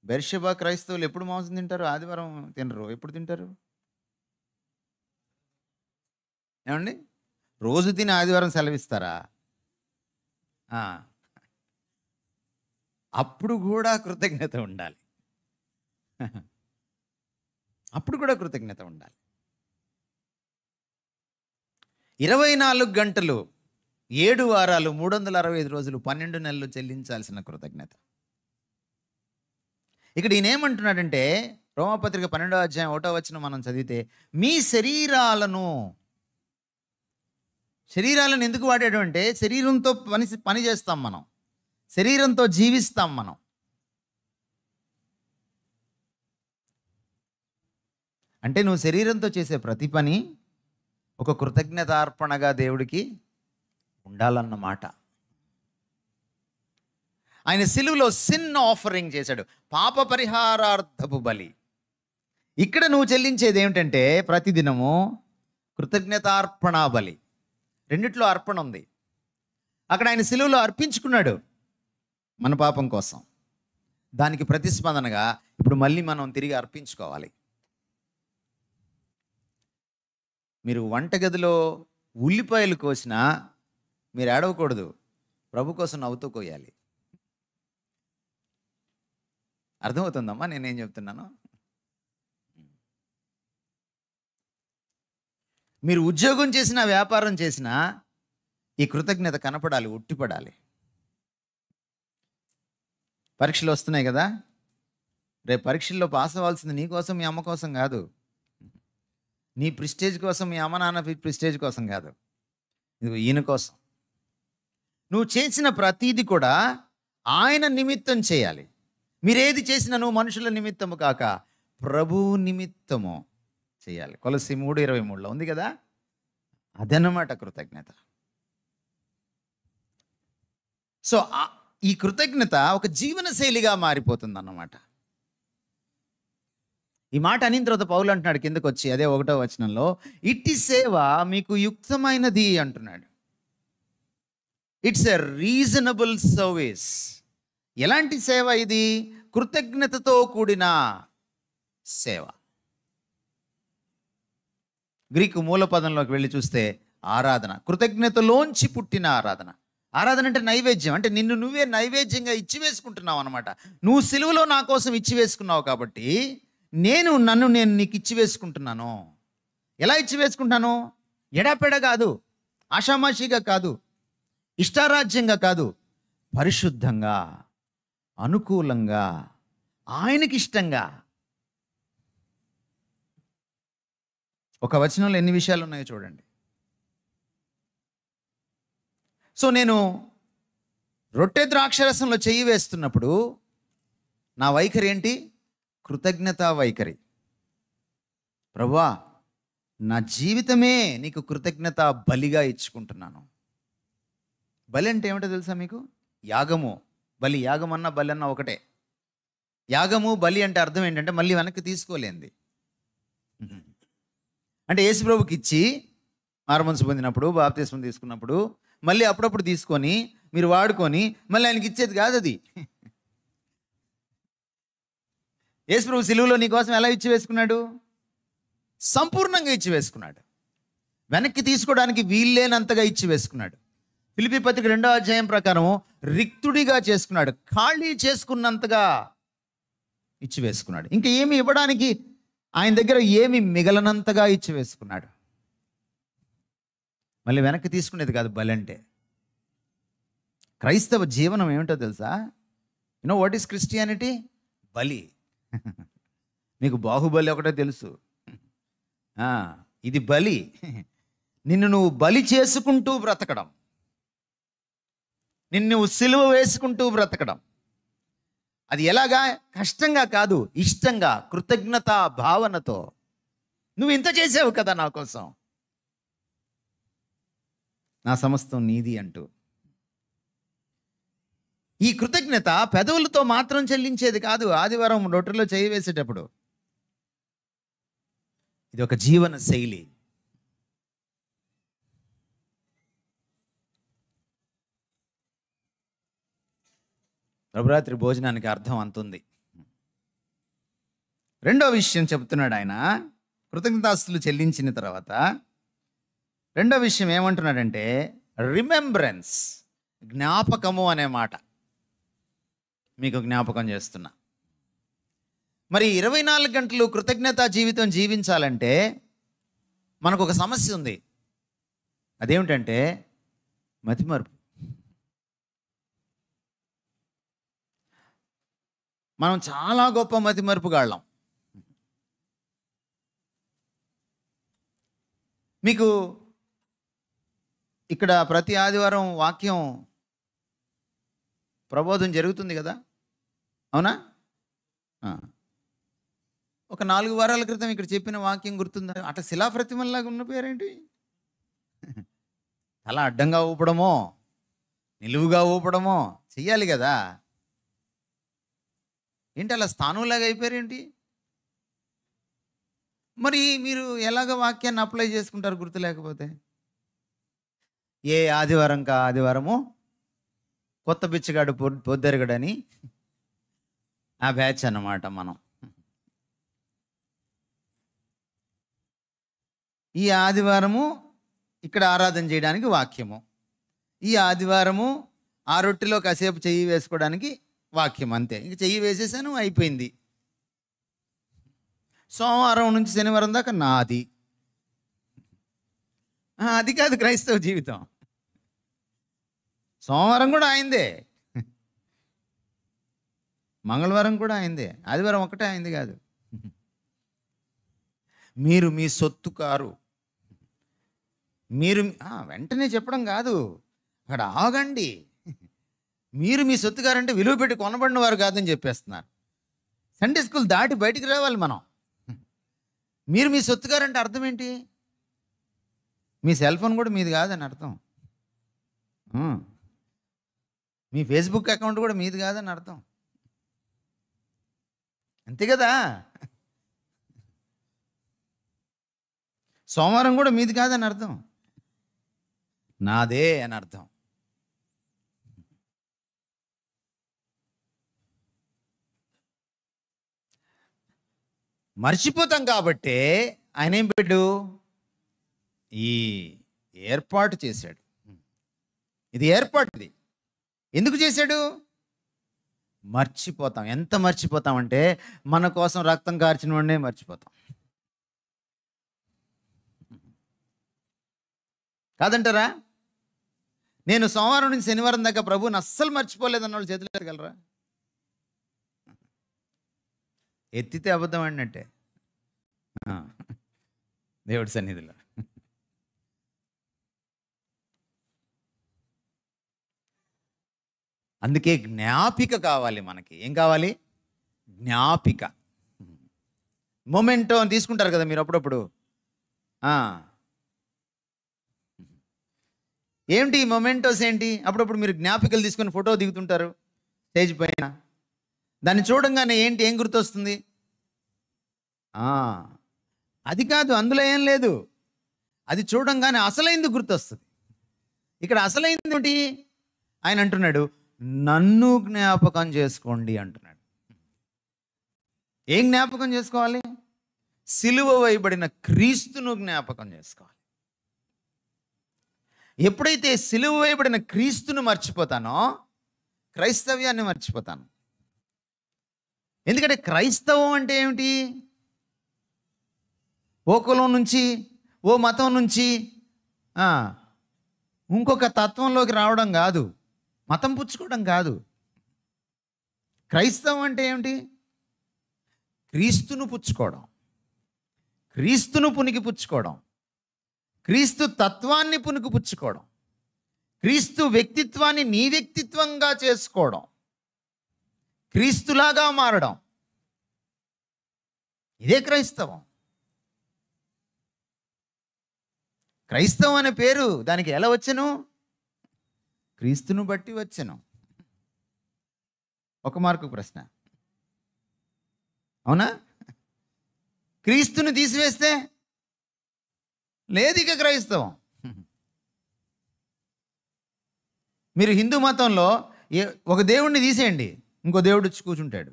బెర్షెబా క్రైస్తవులు ఎప్పుడు మాంసం తింటారు? ఆదివారం తినరు. ఎప్పుడు తింటారు? ఏమండి? రోజు తిని ఆదివారం సెలవిస్తారా? అప్పుడు కూడా కృతజ్ఞత ఉండాలి. అప్పుడు కూడా కృతజ్ఞత ఉండాలి. 24 గంటలు 7 వారాలు 365 రోజులు 12 నెలలు చెల్లించాల్సిన కృతజ్ఞత. ఇక్కడ ఈయన ఏమంటున్నాడంటే, రోమాపత్రిక 12వ అధ్యాయం 1వ వచనం మనం చదివితే, మీ శరీరాలను ఎందుకు వాడాడు అంటే, శరీరంతో పని చేస్తాం మనం, శరీరంతో జీవిస్తాం మనం. అంటే నువ్వు శరీరంతో చేసే ప్రతి పని ఒక కృతజ్ఞతార్పణగా దేవుడికి ఉండాలన్నమాట. ఆయన సిలువలో సిన్ ఆఫరింగ్ చేశాడు, పాప పరిహారార్థపు బలి. ఇక్కడ నువ్వు చెల్లించేది ఏమిటంటే ప్రతిదినము కృతజ్ఞతార్పణ బలి. రెండిట్లో అర్పణ ఉంది. అక్కడ ఆయన సిలువలో అర్పించుకున్నాడు మన పాపం కోసం. దానికి ప్రతిస్పందనగా ఇప్పుడు మళ్ళీ మనం తిరిగి అర్పించుకోవాలి. మీరు వంటగదిలో ఉల్లిపాయలు కోసినా మీరు ఏడవకూడదు, ప్రభు కోసం నవ్వుతూ కోయాలి. అర్థమవుతుందమ్మా నేనేం చెప్తున్నాను? మీరు ఉద్యోగం చేసినా వ్యాపారం చేసినా ఈ కృతజ్ఞత కనపడాలి, ఉట్టిపడాలి. పరీక్షలు వస్తున్నాయి కదా, రేపు పరీక్షల్లో పాస్ అవ్వాల్సింది నీ కోసం మీ అమ్మ కోసం కాదు, నీ ప్రిస్టేజ్ కోసం, మీ అమ్మ నాన్న ప్రిస్టేజ్ కోసం కాదు, ఇది ఈయన కోసం. నువ్వు చేసిన ప్రతీది కూడా ఆయన నిమిత్తం చేయాలి. మీరేది చేసినా నువ్వు మనుషుల నిమిత్తము కాక ప్రభువు నిమిత్తము చేయాలి. కొలస్సీ 3:23 ఉంది కదా, అదన్నమాట కృతజ్ఞత. సో ఈ కృతజ్ఞత ఒక జీవన శైలిగా మారిపోతుంది అన్నమాట. ఈ మాట అనిన తర్వాత పౌలు అంటున్నాడు కిందకు వచ్చి, అదే 1వ వచనంలో, ఇట్టి సేవ మీకు యుక్తమైనది అంటున్నాడు. It's a reasonable service. ఎలాంటి సేవ ఇది? కృతజ్ఞతతో కూడిన సేవ. గ్రీకు మూల పదంలోకి వెళ్ళి చూస్తే ఆరాధన, కృతజ్ఞతలోంచి పుట్టిన ఆరాధన. ఆరాధన అంటే నైవేద్యం, అంటే నిన్ను నువ్వే నైవేద్యంగా ఇచ్చివేసుకుంటున్నావు అనమాట. నువ్వు సిలువలో నా కోసం ఇచ్చివేసుకున్నావు కాబట్టి నన్ను నీకు ఇచ్చివేసుకుంటున్నాను. ఎలా ఇచ్చివేసుకుంటాను? ఎడాపెడ కాదు, ఆషామాషిగా కాదు, ఇష్టారాజ్యంగా కాదు, పరిశుద్ధంగా, అనుకూలంగా, ఆయనకి ఇష్టంగా. ఒక వచనంలో ఎన్ని విషయాలు ఉన్నాయో చూడండి. సో నేను రొట్టె ద్రాక్షరసంలో చెయ్యి వేస్తున్నప్పుడు నా వైఖరి ఏంటి? కృతజ్ఞతా వైఖరి. ప్రభువా, నా జీవితమే నీకు కృతజ్ఞత బలిగా ఇచ్చుకుంటున్నాను. బలి అంటే ఏమిటో తెలుసా మీకు? యాగము, బలి. యాగం అన్న బలి అన్న ఒకటే. యాగము బలి అంటే అర్థం ఏంటంటే మళ్ళీ వెనక్కి తీసుకోలేంది. అంటే యేసుప్రభుకి ఇచ్చి మారుమనసు పొందినప్పుడు, బాప్తిస్మం తీసుకున్నప్పుడు మళ్ళీ అప్పుడప్పుడు తీసుకొని మీరు వాడుకొని మళ్ళీ ఆయనకి ఇచ్చేది కాదు అది. యేసుప్రభు సిలువలో నీ కోసం ఎలా ఇచ్చి వేసుకున్నాడు? సంపూర్ణంగా ఇచ్చి వేసుకున్నాడు. వెనక్కి తీసుకోవడానికి వీల్లేనంతగా ఇచ్చి వేసుకున్నాడు. ఫిలిప్పీ పత్రిక 2వ అధ్యాయం ప్రకారం రిక్తుడిగా చేసుకున్నాడు, ఖాళీ చేసుకున్నంతగా ఇచ్చి వేసుకున్నాడు. ఇంకా ఏమి ఇవ్వడానికి ఆయన దగ్గర ఏమి మిగలనంతగా ఇచ్చి వేసుకున్నాడు. మళ్ళీ వెనక్కి తీసుకునేది కాదు బలి అంటే. క్రైస్తవ జీవనం ఏమిటో తెలుసా? Know what is Christianity? బలి. నీకు బాహుబలి ఒకటే తెలుసు, ఇది బలి. నిన్ను నువ్వు బలి చేసుకుంటూ బ్రతకడం, నిన్ను నువ్వు సిలువ వేసుకుంటూ బ్రతకడం. అది ఎలాగా? కష్టంగా కాదు, ఇష్టంగా, కృతజ్ఞత భావనతో. నువ్వు ఇంత చేసావు కదా నా కోసం, నా సమస్తం నీది అంటూ. ఈ కృతజ్ఞత పెదవులతో మాత్రం చెల్లించేది కాదు. ఆదివారం రొట్టెలో చేయి వేసేటప్పుడు ఇది ఒక జీవన శైలి. ప్రభురాత్రి భోజనానికి అర్థం అంతుంది. రెండో విషయం చెప్తున్నాడు ఆయన. కృతజ్ఞతాస్తులు చెల్లించిన తర్వాత రెండో విషయం ఏమంటున్నాడంటే రిమెంబరెన్స్, జ్ఞాపకము అనే మాట మీకు జ్ఞాపకం చేస్తున్నా. మరి 24 గంటలు కృతజ్ఞతా జీవితం జీవించాలంటే మనకు ఒక సమస్య ఉంది. అదేమిటంటే మతిమరుపు. మనం చాలా గొప్ప మతిమరుపుగాళ్ళం. మీకు ఇక్కడ ప్రతి ఆదివారం వాక్యం ప్రబోధం జరుగుతుంది కదా, అవునా? ఒక 4 వారాల క్రితం ఇక్కడ చెప్పిన వాక్యం గుర్తుందా? అట్లా శిలాప్రతిమల్లాగా ఉన్న పేరేంటి? అలా అడ్డంగా ఊపడమో నిలువుగా ఊపడమో చెయ్యాలి కదా. ఏంటి అలా స్థానంలాగా అయిపోయారేంటి? మరి మీరు ఎలాగ వాక్యాన్ని అప్లై చేసుకుంటారు గుర్తు లేకపోతే? ఏ ఆదివారం కా ఆదివారము కొత్త బిచ్చగాడు పొద్దెరగడని ఆ బ్యాచ్ అన్నమాట మనం. ఈ ఆదివారము ఇక్కడ ఆరాధన చేయడానికి వాక్యము, ఈ ఆదివారము ఆ రొట్టెలో కాసేపు చెయ్యి వేసుకోవడానికి వాక్యం, అంతే. ఇంక చెయ్యి వేసేసాను, అయిపోయింది. సోమవారం నుంచి శనివారం దాకా నాది. అది కాదు క్రైస్తవ జీవితం. సోమవారం కూడా అయిందే, మంగళవారం కూడా అయిందే, ఆదివారం ఒక్కటే అయింది కాదు. మీరు మీ సొత్తు కారు. మీరు వెంటనే చెప్పడం కాదు, అక్కడ ఆగండి. మీరు మీ సొత్తు కారంటే విలువ పెట్టి కొనబడిన వారు కాదని చెప్పేస్తున్నారు. సండే స్కూల్ దాటి బయటికి రావాలి మనం. మీరు మీ సొత్తు కారంటే అర్థం ఏంటి? మీ సెల్ ఫోన్ కూడా మీది కాదని అర్థం. మీ ఫేస్బుక్ అకౌంట్ కూడా మీది కాదని అర్థం, అంతే కదా. సోమవారం కూడా మీది కాదని అర్థం, నాదే అని అర్థం. మర్చిపోతాం కాబట్టే ఆయన ఏం పెట్టాడు? ఈ ఏర్పాటు చేశాడు. ఇది ఏర్పాటు. ఇది ఎందుకు చేశాడు? మర్చిపోతాం. ఎంత మర్చిపోతామంటే మన కోసం రక్తం కార్చిన వాడినే మర్చిపోతాం. కాదంటారా? నేను సోమవారం నుంచి శనివారం దాకా ప్రభువుని అస్సలు మర్చిపోలేదన్న వాళ్ళు చేతులు ఎత్తగలరా? ఎత్తితే అబద్ధం అన్నట్టే దేవుడి సన్నిధిలో. అందుకే జ్ఞాపిక కావాలి మనకి. ఏం కావాలి? జ్ఞాపిక. మొమెంటో అని తీసుకుంటారు కదా మీరు అప్పుడప్పుడు. ఏంటి మొమెంటోస్ ఏంటి? అప్పుడప్పుడు మీరు జ్ఞాపికలు తీసుకొని ఫోటో దిగుతుంటారు స్టేజ్ పైన. దాన్ని చూడంగానే ఏంటి, ఏం గుర్తొస్తుంది? అది కాదు, అందులో ఏం లేదు. అది చూడంగానే అసలైంది గుర్తొస్తుంది. ఇక్కడ అసలైంది ఏంటి? ఆయన అంటున్నాడు, నన్ను జ్ఞాపకం చేసుకోండి అంటున్నాడు. ఏం జ్ఞాపకం చేసుకోవాలి? సిలువ వేయబడిన క్రీస్తును జ్ఞాపకం చేసుకోవాలి. ఎప్పుడైతే సిలువ వేయబడిన క్రీస్తును మర్చిపోతానో క్రైస్తవ్యాన్ని మర్చిపోతాను. ఎందుకంటే క్రైస్తవం అంటే ఏమిటి? ఓ కులం నుంచి, ఓ మతం నుంచి ఇంకొక తత్వంలోకి రావడం కాదు, మతం పుచ్చుకోవడం కాదు. క్రైస్తవం అంటే ఏమిటి? క్రీస్తును పుచ్చుకోవడం, క్రీస్తును పునికి పుచ్చుకోవడం, క్రీస్తు తత్వాన్ని పునికి పుచ్చుకోవడం, క్రీస్తు వ్యక్తిత్వాన్ని నీ వ్యక్తిత్వంగా చేసుకోవడం, క్రీస్తులాగా మారడం. ఇదే క్రైస్తవం. క్రైస్తవం అనే పేరు దానికి ఎలా వచ్చెను? క్రీస్తును బట్టి వచ్చెను. ఒక మార్కు ప్రశ్న, అవునా? క్రీస్తుని తీసివేస్తే లేదు ఇక క్రైస్తవం. మీరు హిందూ మతంలో ఒక దేవుణ్ణి తీసేయండి, ఇంకో దేవుడు వచ్చి కూర్చుంటాడు.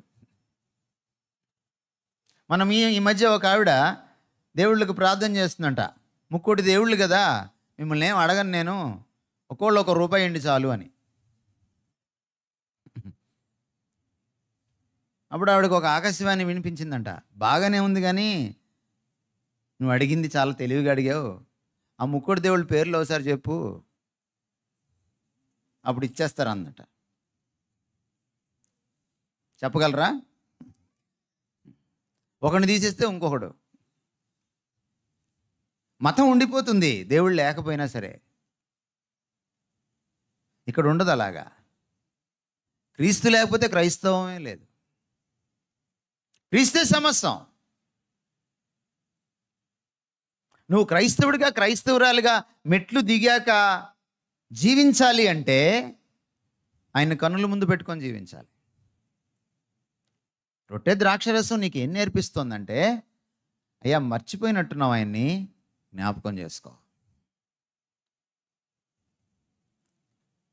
మనం ఈ మధ్య ఒక ఆవిడ దేవుళ్ళకు ప్రార్థన చేస్తుందంట. ముక్కోటి దేవుళ్ళు కదా, మిమ్మల్ని ఏం అడగను నేను, ఒక్కోళ్ళు ₹1 ఇవ్వండి చాలు అని. అప్పుడు ఆవిడకు ఒక ఆకాశవాణి వినిపించిందంట. బాగానే ఉంది కానీ నువ్వు అడిగింది చాలా తెలివిగా అడిగావు, ఆ ముక్కోటి దేవుళ్ళ పేర్లు ఒకసారి చెప్పు. అప్పుడు ఇచ్చేస్తారు అన్నట. చెప్పగలరా? ఒకడిని తీసేస్తే ఇంకొకడు. మతం ఉండిపోతుంది దేవుడు లేకపోయినా సరే. ఇక్కడ ఉండదు అలాగా. క్రీస్తు లేకపోతే క్రైస్తవమే లేదు. క్రీస్తే సమస్తం. నువ్వు క్రైస్తవుడిగా క్రైస్తవురాలుగా మెట్లు దిగాక జీవించాలి అంటే ఆయన కన్నుల ముందు పెట్టుకొని జీవించాలి. రొట్టె ద్రాక్షరసం నీకు ఏం నేర్పిస్తుందంటే, అయ్యా మర్చిపోయినట్టున్నావు, ఆయన్ని జ్ఞాపకం చేసుకో.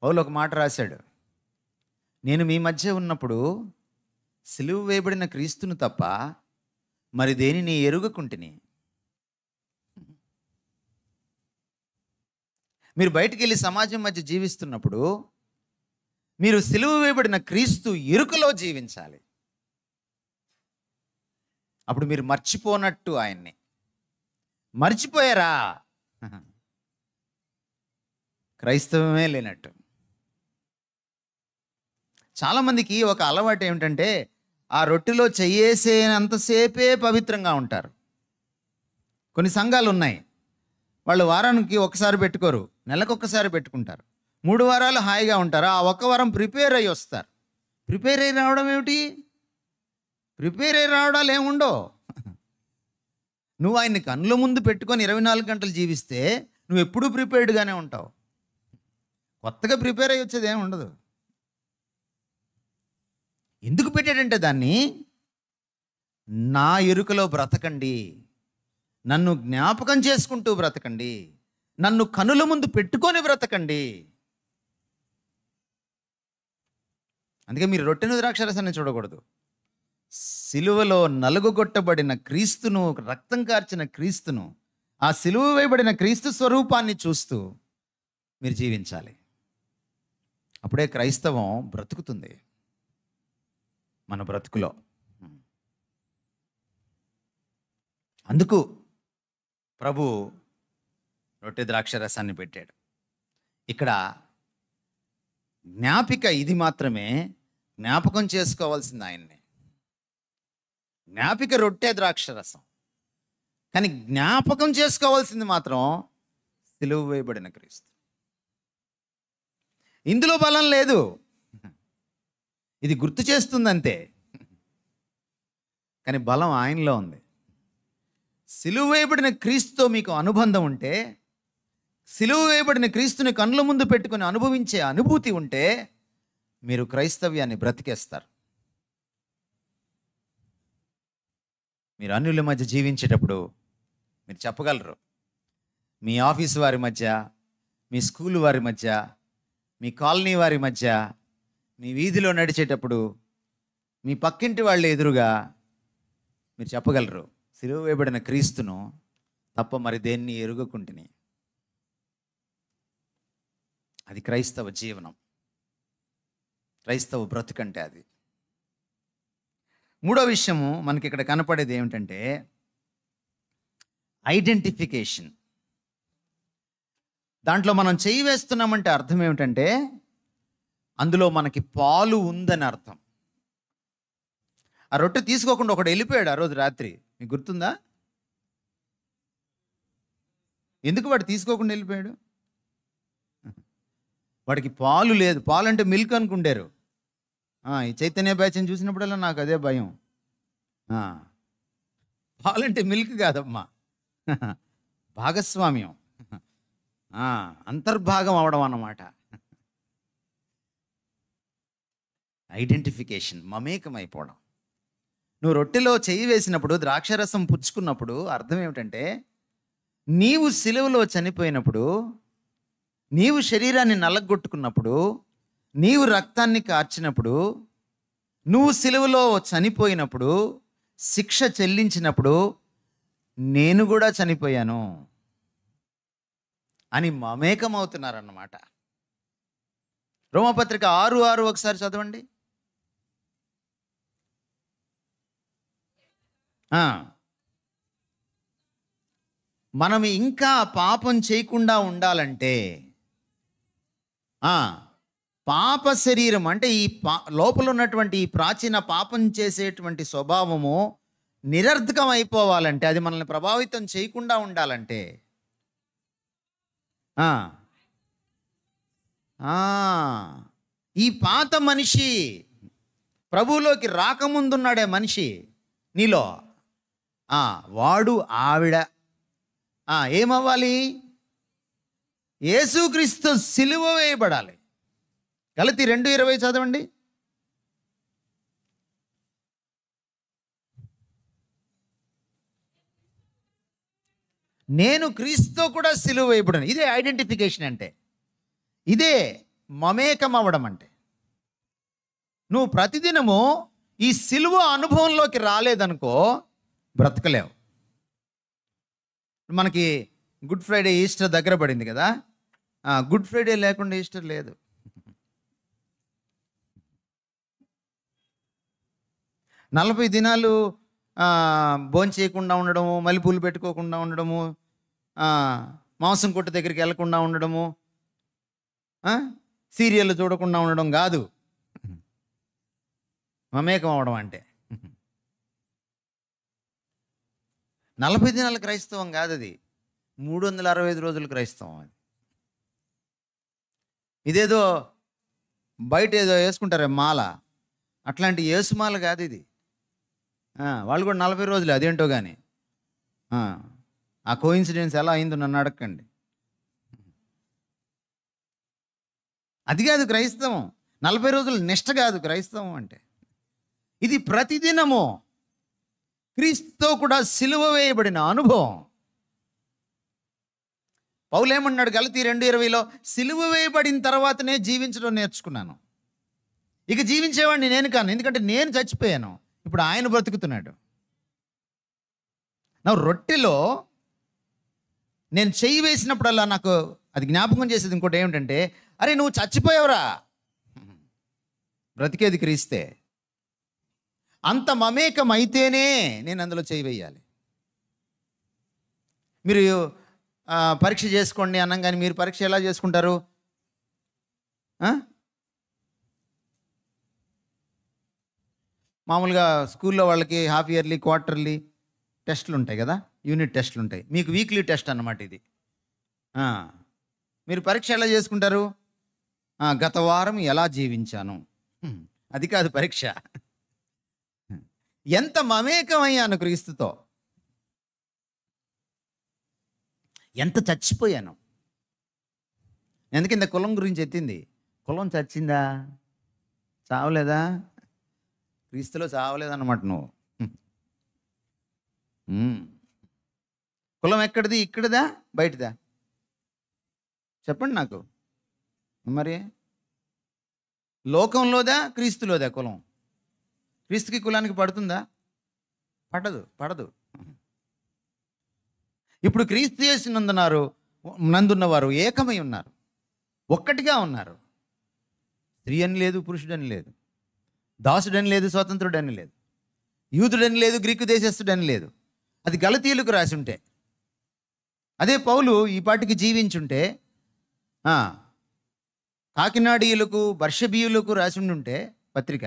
పౌలు ఒక మాట రాశాడు, నేను మీ మధ్య ఉన్నప్పుడు సిలువ వేయబడిన క్రీస్తును తప్ప మరి దేనిని ఎరుగకుంటిని. మీరు బయటికి వెళ్ళి సమాజం మధ్య జీవిస్తున్నప్పుడు మీరు సిలువ వేయబడిన క్రీస్తు ఎరుకలో జీవించాలి. అప్పుడు మీరు మర్చిపోనట్టు ఆయన్ని. మర్చిపోయారా? క్రైస్తవమే లేనట్టు. చాలామందికి ఒక అలవాటు ఏమిటంటే, ఆ రొట్టెలో చెయ్యేసేనంతసేపే పవిత్రంగా ఉంటారు. కొన్ని సంఘాలు ఉన్నాయి, వాళ్ళు వారానికి ఒకసారి పెట్టుకోరు, నెలకొకసారి పెట్టుకుంటారు. 3 వారాలు హాయిగా ఉంటారు. ఆ ఒక్క వారం ప్రిపేర్ అయ్యి వస్తారు. ప్రిపేర్ అయ్యి రావడం ఏమిటి? ప్రిపేర్ అయ్యి రావడాలు ఏముండవు. నువ్వు ఆయన్ని కన్నుల ముందు పెట్టుకొని 24 గంటలు జీవిస్తే నువ్వు ఎప్పుడూ ప్రిపేర్డ్గానే ఉంటావు. కొత్తగా ప్రిపేర్ అయ్యి వచ్చేది ఏమి ఉండదు. ఎందుకు పెట్టాడంటే దాన్ని, నా ఎరుకలో బ్రతకండి, నన్ను జ్ఞాపకం చేసుకుంటూ బ్రతకండి, నన్ను కనుల ముందు పెట్టుకొని బ్రతకండి. అందుకే మీరు రొట్టెను ద్రాక్షరసాన్ని చూడకూడదు. సిలువలో నలుగుగొట్టబడిన క్రీస్తును, రక్తం కార్చిన క్రీస్తును, ఆ సిలువ వేయబడిన క్రీస్తు స్వరూపాన్ని చూస్తూ మీరు జీవించాలి. అప్పుడే క్రైస్తవం బ్రతుకుతుంది మన బ్రతుకులో. అందుకు ప్రభు రొట్టె ద్రాక్షరసాన్ని పెట్టాడు. ఇక్కడ జ్ఞాపిక ఇది మాత్రమే, జ్ఞాపకం చేసుకోవాల్సింది ఆయన్ని. జ్ఞాపిక రొట్టె ద్రాక్షరసం, కానీ జ్ఞాపకం చేసుకోవాల్సింది మాత్రం సిలువ వేయబడిన క్రీస్తు. ఇందులో బలం లేదు, ఇది గుర్తు చేస్తుందంతే, కానీ బలం ఆయనలో ఉంది. సిలువ వేయబడిన క్రీస్తుతో మీకు అనుబంధం ఉంటే, సిలువ వేయబడిన క్రీస్తుని కన్నుల ముందు పెట్టుకుని అనుభవించే అనుభూతి ఉంటే, మీరు క్రైస్తవ్యాన్ని బ్రతికేస్తారు. మీరు అన్యుల మధ్య జీవించేటప్పుడు మీరు చెప్పగలరు, మీ ఆఫీస్ వారి మధ్య, మీ స్కూల్ వారి మధ్య, మీ కాలనీ వారి మధ్య, మీ వీధిలో నడిచేటప్పుడు, మీ పక్కింటి వాళ్ళ ఎదురుగా మీరు చెప్పగలరు, సిలువ వేయబడిన క్రీస్తును తప్ప మరి దేన్ని ఎరుగకుంటిని. అది క్రైస్తవ జీవనం, క్రైస్తవ బ్రతుకంటే అది. మూడో విషయము మనకి ఇక్కడ కనపడేది ఏమిటంటే ఐడెంటిఫికేషన్. దాంట్లో మనం చేయి వేస్తున్నామంటే అర్థం ఏమిటంటే అందులో మనకి పాలు ఉందని అర్థం. ఆ రొట్టె తీసుకోకుండా ఒకడు వెళ్ళిపోయాడు ఆ రోజు రాత్రి, మీకు గుర్తుందా? ఎందుకు వాడు తీసుకోకుండా వెళ్ళిపోయాడు? వాడికి పాలు లేదు. పాలు అంటే మిల్క్ అనుకుంటారు. ఈ చైతన్య బ్యాచ్ని చూసినప్పుడల్లా నాకు అదే భయం. పాలంటే మిల్క్ కాదమ్మా, భాగస్వామ్యం, అంతర్భాగం అవడం అన్నమాట. ఐడెంటిఫికేషన్, మమేకం అయిపోవడం. నువ్వు రొట్టెలో చెయ్యి వేసినప్పుడు, ద్రాక్షరసం పుచ్చుకున్నప్పుడు అర్థం ఏమిటంటే, నీవు సిలువలో చనిపోయినప్పుడు, నీవు శరీరాన్ని నలగొట్టుకున్నప్పుడు, నీవు రక్తాన్ని కార్చినప్పుడు, నువ్వు సిలువలో చనిపోయినప్పుడు, శిక్ష చెల్లించినప్పుడు నేను కూడా చనిపోయాను అని మమేకమవుతున్నారన్నమాట. రోమపత్రిక 6:6 ఒకసారి చదవండి. మనం ఇంకా పాపం చేయకుండా ఉండాలంటే పాప శరీరం అంటే ఈ లోపల ఉన్నటువంటి ఈ ప్రాచీన పాపం చేసేటువంటి స్వభావము నిరర్ధకం అయిపోవాలంటే, అది మనల్ని ప్రభావితం చేయకుండా ఉండాలంటే ఆ, ఆ, ఈ పాత మనిషి ప్రభువులోకి రాకముందున్నాడే మనిషి నీలో, వాడు ఆవిడ ఏమవ్వాలి? యేసుక్రీస్తు సిలువ వేయబడాలి. గలతీ 2:20 చదవండి. నేను క్రీస్తుతో కూడా సిలువ వేయబడను. ఇదే ఐడెంటిఫికేషన్ అంటే, ఇదే మమేకం అవ్వడం అంటే. నువ్వు ప్రతిదినము ఈ సిలువ అనుభవంలోకి రాలేదనుకో బ్రతకలేవు. మనకి గుడ్ ఫ్రైడే, ఈస్టర్ దగ్గర పడింది కదా. గుడ్ ఫ్రైడే లేకుండా ఈస్టర్ లేదు. 40 దినాలు భోజనం చేయకుండా ఉండడము, మల్లెపూలు పెట్టుకోకుండా ఉండడము, మాంసం కొట్టు దగ్గరికి వెళ్లకుండా ఉండడము, సీరియల్ చూడకుండా ఉండడం కాదు మమేకం అవడం అంటే. 40 దినాల క్రైస్తవం కాదు అది, 365 రోజులు క్రైస్తవం అది. ఇదేదో బయట ఏదో వేసుకుంటారే మాల, అట్లాంటి యేసుమాల కాదు ఇది. వాళ్ళు కూడా 40 రోజులు, అదేంటో కానీ ఆ కోఇన్సిడెన్స్ ఎలా అయిందో నన్ను అడగండి. అది కాదు క్రైస్తవం. 40 రోజులు నిష్ట కాదు క్రైస్తవం అంటే. ఇది ప్రతిదినము క్రీస్తుతో కూడా సిలువ వేయబడిన అనుభవం. పౌలేమన్నాడు గలతీ 2:20లో, సిలువ వేయబడిన తర్వాతనే జీవించడం నేర్చుకున్నాను. ఇక జీవించేవాడిని నేను కాను, ఎందుకంటే నేను చచ్చిపోయాను, ఇప్పుడు ఆయన బ్రతుకుతున్నాడు. నా రొట్టెలో నేను చెయ్యి వేసినప్పుడల్లా నాకు అది జ్ఞాపకం చేసేది ఇంకోటి ఏమిటంటే, అరే నువ్వు చచ్చిపోయావురా, బ్రతికేది క్రీస్తే. అంత మమేకం అయితేనే నేను అందులో చేయి వేయాలి. మీరు పరీక్ష చేసుకోండి అన్నాం, కానీ మీరు పరీక్ష ఎలా చేసుకుంటారు? మామూలుగా స్కూల్లో వాళ్ళకి హాఫ్ ఇయర్లీ, క్వార్టర్లీ టెస్టులు ఉంటాయి కదా, యూనిట్ టెస్టులు ఉంటాయి. మీకు వీక్లీ టెస్ట్ అన్నమాట ఇది. మీరు పరీక్ష ఎలా చేసుకుంటారు? గత వారం ఎలా జీవించాను, అది కాదు పరీక్ష. ఎంత మమేకమయ్యాను క్రీస్తుతో, ఎంత చచ్చిపోయాను. ఎందుకంత కులం గురించి ఎత్తింది. కులం చచ్చిందా? చావలేదా? క్రీస్తులో చావలేదన్నమాట నువ్వు. కులం ఎక్కడిది? ఇక్కడిదా బయటదా? చెప్పండి నాకు. మరి లోకంలోదా క్రీస్తులోదా కులం? క్రీస్తుకి కులానికి పడుతుందా? పడదు. ఇప్పుడు క్రీస్తు యేసు నందున్నవారు ఏకమై ఉన్నారు, ఒక్కటిగా ఉన్నారు. స్త్రీ అని లేదు, పురుషుడని లేదు, దాసుడని లేదు, స్వతంత్రుడని లేదు, యూదుడని లేదు, గ్రీకు దేశస్థుడని లేదు. అది గలతీయులకు రాసి ఉంటే, అదే పౌలు ఈ పాటికి జీవించుంటే, కాకినాడీయులకు, బర్షబీయులకు రాసి ఉండుంటే పత్రిక,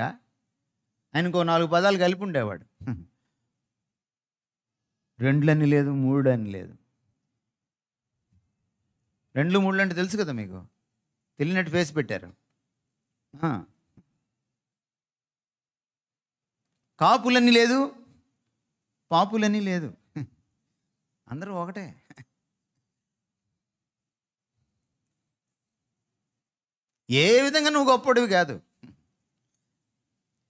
ఆయనకో 4 పదాలు కలిపి ఉండేవాడు. 2 అని లేదు, 3 అని లేదు. 2, 3 అంటే తెలుసు కదా మీకు, తెలియనట్టు ఫేస్ పెట్టారు. కాపులని లేదు, పాపులని లేదు, అందరూ ఒకటే. ఏ విధంగా నువ్వు గొప్పడివి కాదు.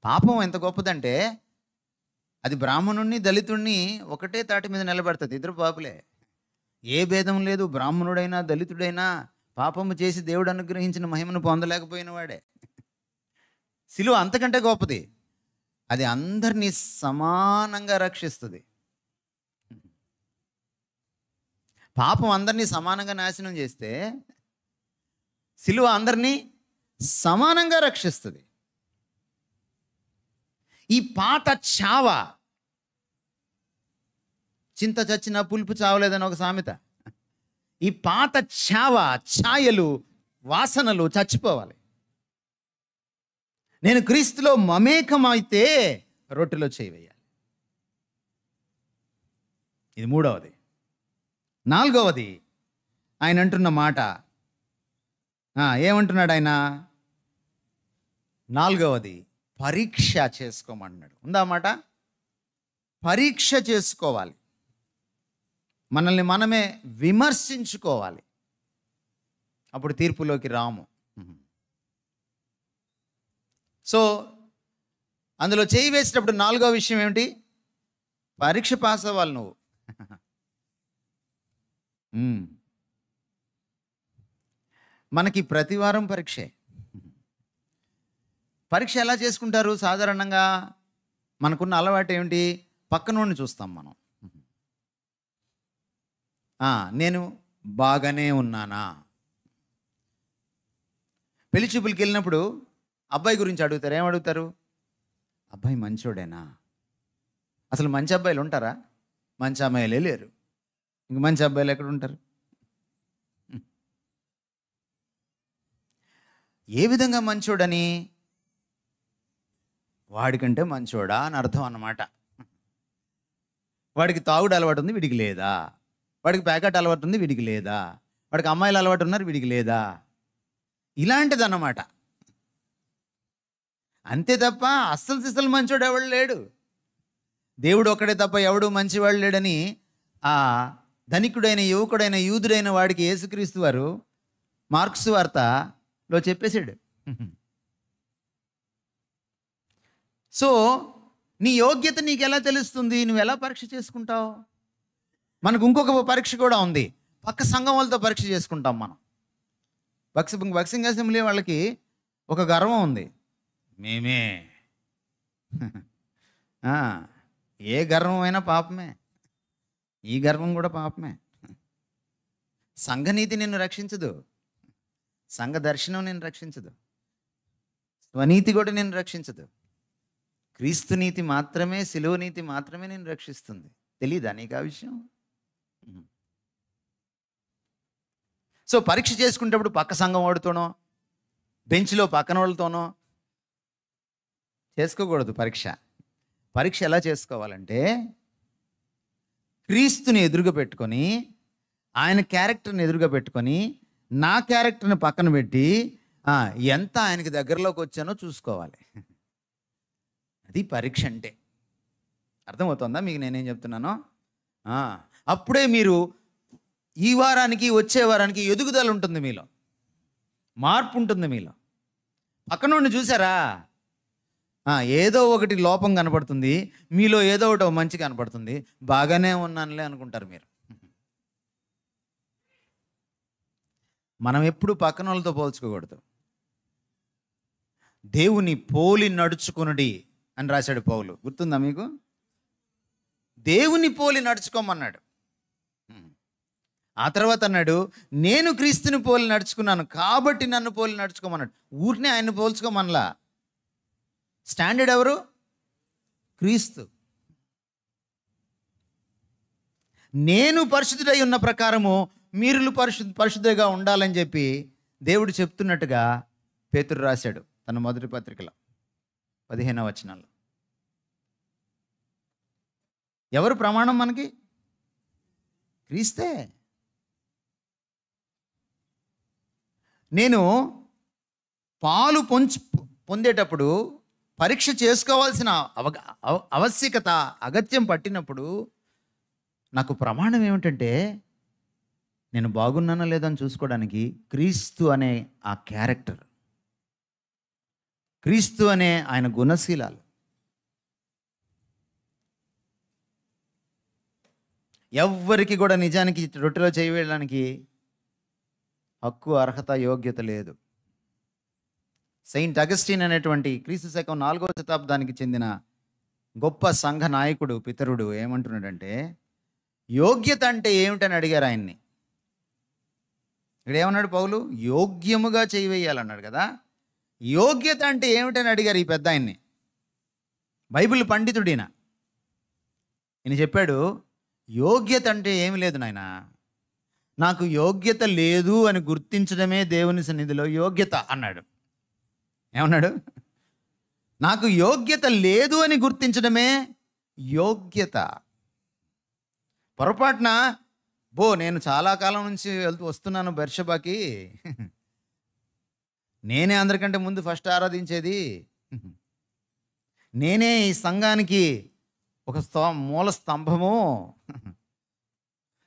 పాపం ఎంత గొప్పదంటే, అది బ్రాహ్మణుణ్ణి దళితుణ్ణి ఒకటే తాటి మీద నిలబెడుతుంది. ఇద్దరు పాపులే, ఏ భేదం లేదు. బ్రాహ్మణుడైనా దళితుడైనా పాపము చేసి దేవుడు అనుగ్రహించిన మహిమను పొందలేకపోయిన వాడే. సిలువ అంతకంటే గొప్పది. అది అందరినీ సమానంగా రక్షిస్తుంది. పాపం అందరినీ సమానంగా నాశనం చేస్తే, సిలువ అందరినీ సమానంగా రక్షిస్తుంది. ఈ పాత చావ, చింత చచ్చిన పులుపు చావలేదని ఒక సామెత. ఈ పాత చావ, ఛాయలు, వాసనలు చచ్చిపోవాలి. నేను క్రీస్తులో మమేకమైతే రొట్టెలో చేయి వేయాలి. ఇది మూడవది. నాలుగవది ఆయన అంటున్న మాట ఏమంటున్నాడు ఆయన? నాలుగవది పరీక్ష చేసుకోమన్నాడు. ఉందా మాట? పరీక్ష చేసుకోవాలి, మనల్ని మనమే విమర్శించుకోవాలి. అప్పుడు తీర్పులోకి రాము. సో అందులో చేయి వేసేటప్పుడు నాలుగో విషయం ఏమిటి? పరీక్ష పాస్ అవ్వాలి నువ్వు. మనకి ప్రతి వారం పరీక్షే. పరీక్ష ఎలా చేసుకుంటారు? సాధారణంగా మనకున్న అలవాటు ఏమిటి? పక్కనోడిని చూస్తాం మనం. నేను బాగానే ఉన్నానా? పెళ్లి చూపులకి వెళ్ళినప్పుడు అబ్బాయి గురించి అడుగుతారు. ఏమడుగుతారు? అబ్బాయి మంచోడేనా? అసలు మంచి అబ్బాయిలు ఉంటారా? మంచి అమ్మాయిలే లేరు. ఇంక మంచి అబ్బాయిలు ఎక్కడ ఉంటారు? ఏ విధంగా మంచోడని? వాడికంటే మంచోడా అని అర్థం అన్నమాట. వాడికి తాగుడు అలవాటు ఉంది, వీడికి లేదా? వాడికి ప్యాకెట్ అలవాటు ఉంది, వీడికి లేదా? వాడికి అమ్మాయిలు అలవాటు ఉన్నారు, వీడికి లేదా? ఇలాంటిది అన్నమాట. అంతే తప్ప అస్సలు మంచోడు ఎవడు లేడు. దేవుడు ఒక్కడే తప్ప ఎవడు మంచివాడు లేడని ఆ ధనికుడైన యువకుడైన యూదుడైన వాడికి యేసుక్రీస్తు వారు మార్క్సు వార్తలో చెప్పేశాడు. సో నీ యోగ్యత నీకు ఎలా తెలుస్తుంది? నువ్వు ఎలా పరీక్ష చేసుకుంటావు? మనకు ఇంకొక పరీక్ష కూడా ఉంది. పక్క సంఘం వాళ్ళతో పరీక్ష చేసుకుంటాం మనం. బక్సింగ్ అసెంబ్లీ వాళ్ళకి ఒక గర్వం ఉంది. మేమే ఏ గర్వం అయినా పాపమే, ఈ గర్వం కూడా పాపమే. సంఘనీతి నిన్ను రక్షించదు, సంఘ దర్శనం నిన్ను రక్షించదు, స్వనీతి కూడా నిన్ను రక్షించదు. క్రీస్తు నీతి మాత్రమే, శిలువ నీతి మాత్రమే నిన్ను రక్షిస్తుంది. తెలీదా నీకు ఆ విషయం? సో పరీక్ష చేసుకునేటప్పుడు పక్క సంఘం వాడుతోనో బెంచ్లో పక్కన వాళ్ళతోనో చేసుకోకూడదు. పరీక్ష ఎలా చేసుకోవాలంటే క్రీస్తుని ఎదురుగా పెట్టుకొని, ఆయన క్యారెక్టర్ని ఎదురుగా పెట్టుకొని, నా క్యారెక్టర్ని పక్కన పెట్టి ఎంత ఆయనకి దగ్గరలోకి వచ్చానో చూసుకోవాలి. అది పరీక్ష అంటే. అర్థమవుతుందా మీకు నేనేం చెప్తున్నానో? అప్పుడే మీరు ఈ వారానికి వచ్చే వారానికి ఎదుగుదల ఉంటుంది, మీలో మార్పు ఉంటుంది. మీలో పక్కనోడిని చూసారా? ఏదో ఒకటి లోపం కనపడుతుంది, మీలో ఏదో ఒకటి మంచి కనపడుతుంది. బాగానే ఉన్నానులే అనుకుంటారు మీరు. మనం ఎప్పుడు పక్కన వాళ్ళతో పోల్చుకోకూడదు. దేవుని పోలి నడుచుకునుడి అని రాశాడు పౌలు. గుర్తుందా మీకు? దేవుని పోలి నడుచుకోమన్నాడు. ఆ తర్వాత అన్నాడు, నేను క్రీస్తుని పోలి నడుచుకున్నాను కాబట్టి నన్ను పోలి నడుచుకోమన్నాడు. ఊరినే ఆయన పోల్చుకోమనలా. స్టాండర్డ్ ఎవరు? క్రీస్తు. నేను పరిశుద్ధుడై ఉన్న ప్రకారము మీరు పరిశుద్ధంగా ఉండాలని చెప్పి దేవుడు చెప్తున్నట్టుగా పేతురు రాశాడు తన మొదటి పత్రికలో 15వ వచనంలో. ఎవరు ప్రమాణం మనకి? క్రీస్తే. నేను పాలు పొందేటప్పుడు పరీక్ష చేసుకోవాల్సిన ఆవశ్యకత, అగత్యం పట్టినప్పుడు నాకు ప్రమాణం ఏమిటంటే, నేను బాగున్నానా లేదని చూసుకోవడానికి క్రీస్తు అనే ఆ క్యారెక్టర్, క్రీస్తు అనే ఆయన గుణశీలాలు. ఎవ్వరికి కూడా నిజానికి రొట్టెలో చేయి వేయడానికి హక్కు, అర్హత, యోగ్యత లేదు. సెయింట్ అగస్టిన్ అనేటువంటి క్రీస్తు శకం 4వ శతాబ్దానికి చెందిన గొప్ప సంఘ నాయకుడు, పితరుడు ఏమంటున్నాడంటే, యోగ్యత అంటే ఏమిటని అడిగారు ఆయన్ని. ఇక్కడ ఏమన్నాడు పౌలు? యోగ్యముగా చేయి వేయాలన్నాడు కదా. యోగ్యత అంటే ఏమిటని అడిగారు ఈ పెద్ద ఆయన్ని. బైబిల్ పండితుడిన. ఈయన చెప్పాడు, యోగ్యత అంటే ఏమి లేదు నాయనా, నాకు యోగ్యత లేదు అని గుర్తించడమే దేవుని సన్నిధిలో యోగ్యత అన్నాడు. ఏమన్నాడు? నాకు యోగ్యత లేదు అని గుర్తించడమే యోగ్యత. పొరపాటున నేను చాలా కాలం నుంచి వస్తున్నాను బెర్షబాకి, నేనే అందరికంటే ముందు ఫస్ట్ ఆరాధించేది, నేనే ఈ సంఘానికి ఒక మూల స్తంభము,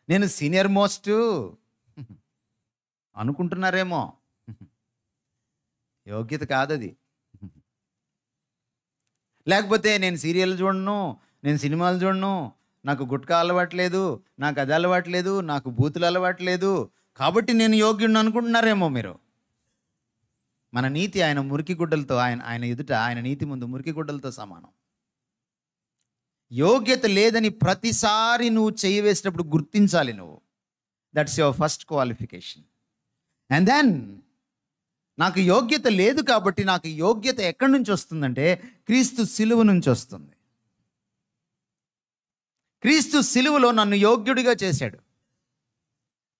నేను సీనియర్ మోస్ట్ అనుకుంటున్నారేమో. యోగ్యత కాదది. లేకపోతే నేను సీరియల్ చూడను, నేను సినిమాలు చూడను, నాకు గుట్కా అలవాట్లేదు, నాకు అది అలవాట్లేదు, నాకు బూతులు అలవాట్లేదు, కాబట్టి నేను యోగ్యుడిని అనుకుంటున్నారేమో మీరు. మన నీతి ఆయన మురికి గుడ్డలతో, ఆయన ఎదుట ఆయన నీతి ముందు మురికి గుడ్డలతో సమానం. యోగ్యత లేదని ప్రతిసారి నువ్వు చేయి వేసేటప్పుడు గుర్తించాలి నువ్వు. That's your first qualification. And then నాకు యోగ్యత లేదు కాబట్టి నాకు యోగ్యత ఎక్కడి నుంచి వస్తుందంటే క్రీస్తు సిలువ నుంచి వస్తుంది. క్రీస్తు సిలువలో నన్ను యోగ్యుడిగా చేశాడు,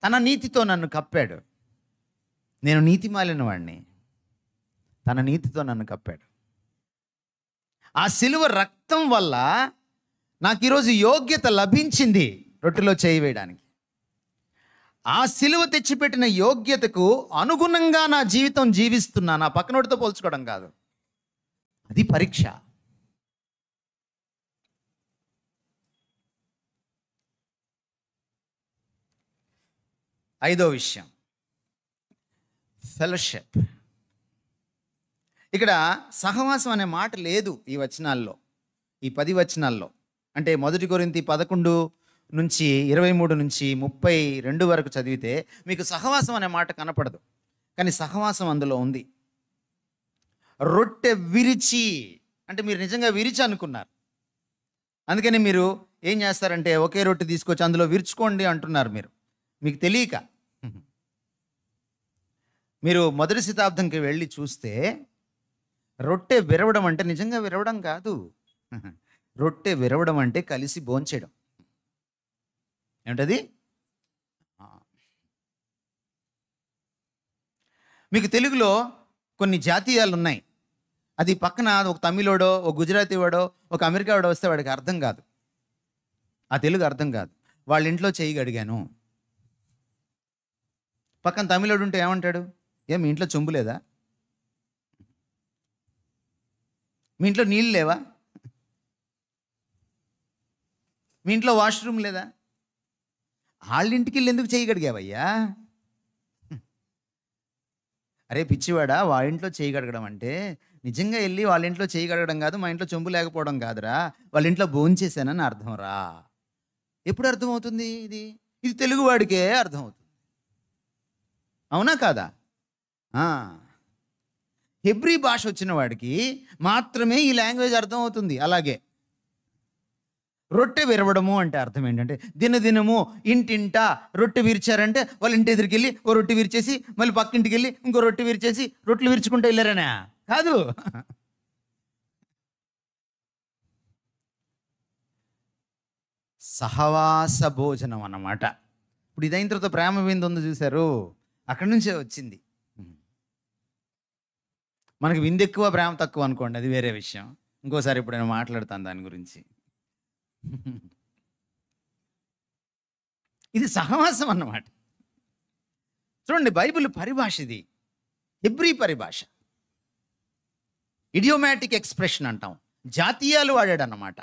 తన నీతితో నన్ను కప్పాడు. నేను నీతిమాలిన వాడిని, తన నీతితో నన్ను కప్పాడు. ఆ సిలువ రక్తం వల్ల నాకు ఈరోజు యోగ్యత లభించింది రొట్టెలో చేయి వేయడానికి. ఆ సిలువ తెచ్చిపెట్టిన యోగ్యతకు అనుగుణంగా నా జీవితం జీవిస్తున్నా, నా పక్కనోడితో పోల్చుకోవడం కాదు. అది పరీక్ష. ఐదో విషయం, ఫెలోషిప్. ఇక్కడ సహవాసం అనే మాట లేదు ఈ వచనాల్లో, ఈ 10 వచనాల్లో. అంటే 1 కొరింథీ 11 నుంచి 23 నుంచి 32 వరకు చదివితే మీకు సహవాసం అనే మాట కనపడదు, కానీ సహవాసం అందులో ఉంది. రొట్టె విరిచి అంటే మీరు నిజంగా విరిచి అనుకున్నారు, అందుకని మీరు ఏం చేస్తారంటే ఒకే రొట్టె తీసుకొచ్చి అందులో విరుచుకోండి అంటున్నారు. మీకు తెలియక మీరు మొదటి శతాబ్దంకి వెళ్ళి చూస్తే రొట్టె విరవడం అంటే నిజంగా విరవడం కాదు. రొట్టె విరవడం అంటే కలిసి భోంచేయడం. ఏమిటది? మీకు తెలుగులో కొన్ని జాతీయాలు ఉన్నాయి, అది పక్కన ఒక తమిళోడో, ఒక గుజరాతీ వాడో, ఒక అమెరికా వాడో వస్తే వాడికి అర్థం కాదు, ఆ తెలుగు అర్థం కాదు. వాళ్ళ ఇంట్లో చేయి అడిగాను, పక్కన తమిళోడు ఉంటే ఏమంటాడు? మీ ఇంట్లో చెంబు లేదా? మీ ఇంట్లో నీళ్ళు లేవా? మీ ఇంట్లో వాష్రూమ్ లేదా? వాళ్ళ ఇంటికి వెళ్ళి ఎందుకు చేయగడిగావయ్యా? అరే పిచ్చివాడా, వాళ్ళ ఇంట్లో చేయగడగడం అంటే నిజంగా వెళ్ళి వాళ్ళ ఇంట్లో చేయగడగడం కాదు, మా ఇంట్లో చెంబు లేకపోవడం కాదురా, వాళ్ళ ఇంట్లో భోంచేసానని అర్థం రా. ఎప్పుడు అర్థమవుతుంది? ఇది తెలుగువాడికే అర్థమవుతుంది, అవునా కాదా? హెబ్రీ భాష వచ్చిన వాడికి మాత్రమే ఈ లాంగ్వేజ్ అర్థమవుతుంది. అలాగే రొట్టె విరవడము అంటే అర్థం ఏంటంటే దినదినము ఇంటింటా రొట్టె విరిచారంటే వాళ్ళ ఇంటి ఎదురుకి వెళ్ళి ఓ రొట్టె విరిచేసి మళ్ళీ పక్కింటికి వెళ్ళి ఇంకో రొట్టె విరిచేసి రొట్టెలు విరుచుకుంటూ వెళ్ళారనా? కాదు. సహవాస భోజనం అన్నమాట. ఇప్పుడు ఇదైన తర్వాత ప్రేమ విందు ఉందో చూశారు, అక్కడి నుంచే వచ్చింది. మనకి విందు ఎక్కువ ప్రేమ తక్కువ అనుకోండి, అది వేరే విషయం. ఇంకోసారి ఇప్పుడు నేను మాట్లాడతాను దాని గురించి. ఇది సహవాసం అన్నమాట. చూడండి, బైబిల్ పరిభాష ఇది, హెబ్రీ పరిభాష, ఇడియోమాటిక్ ఎక్స్ప్రెషన్ అంటాం. జాతీయాలు వాడాడు అన్నమాట.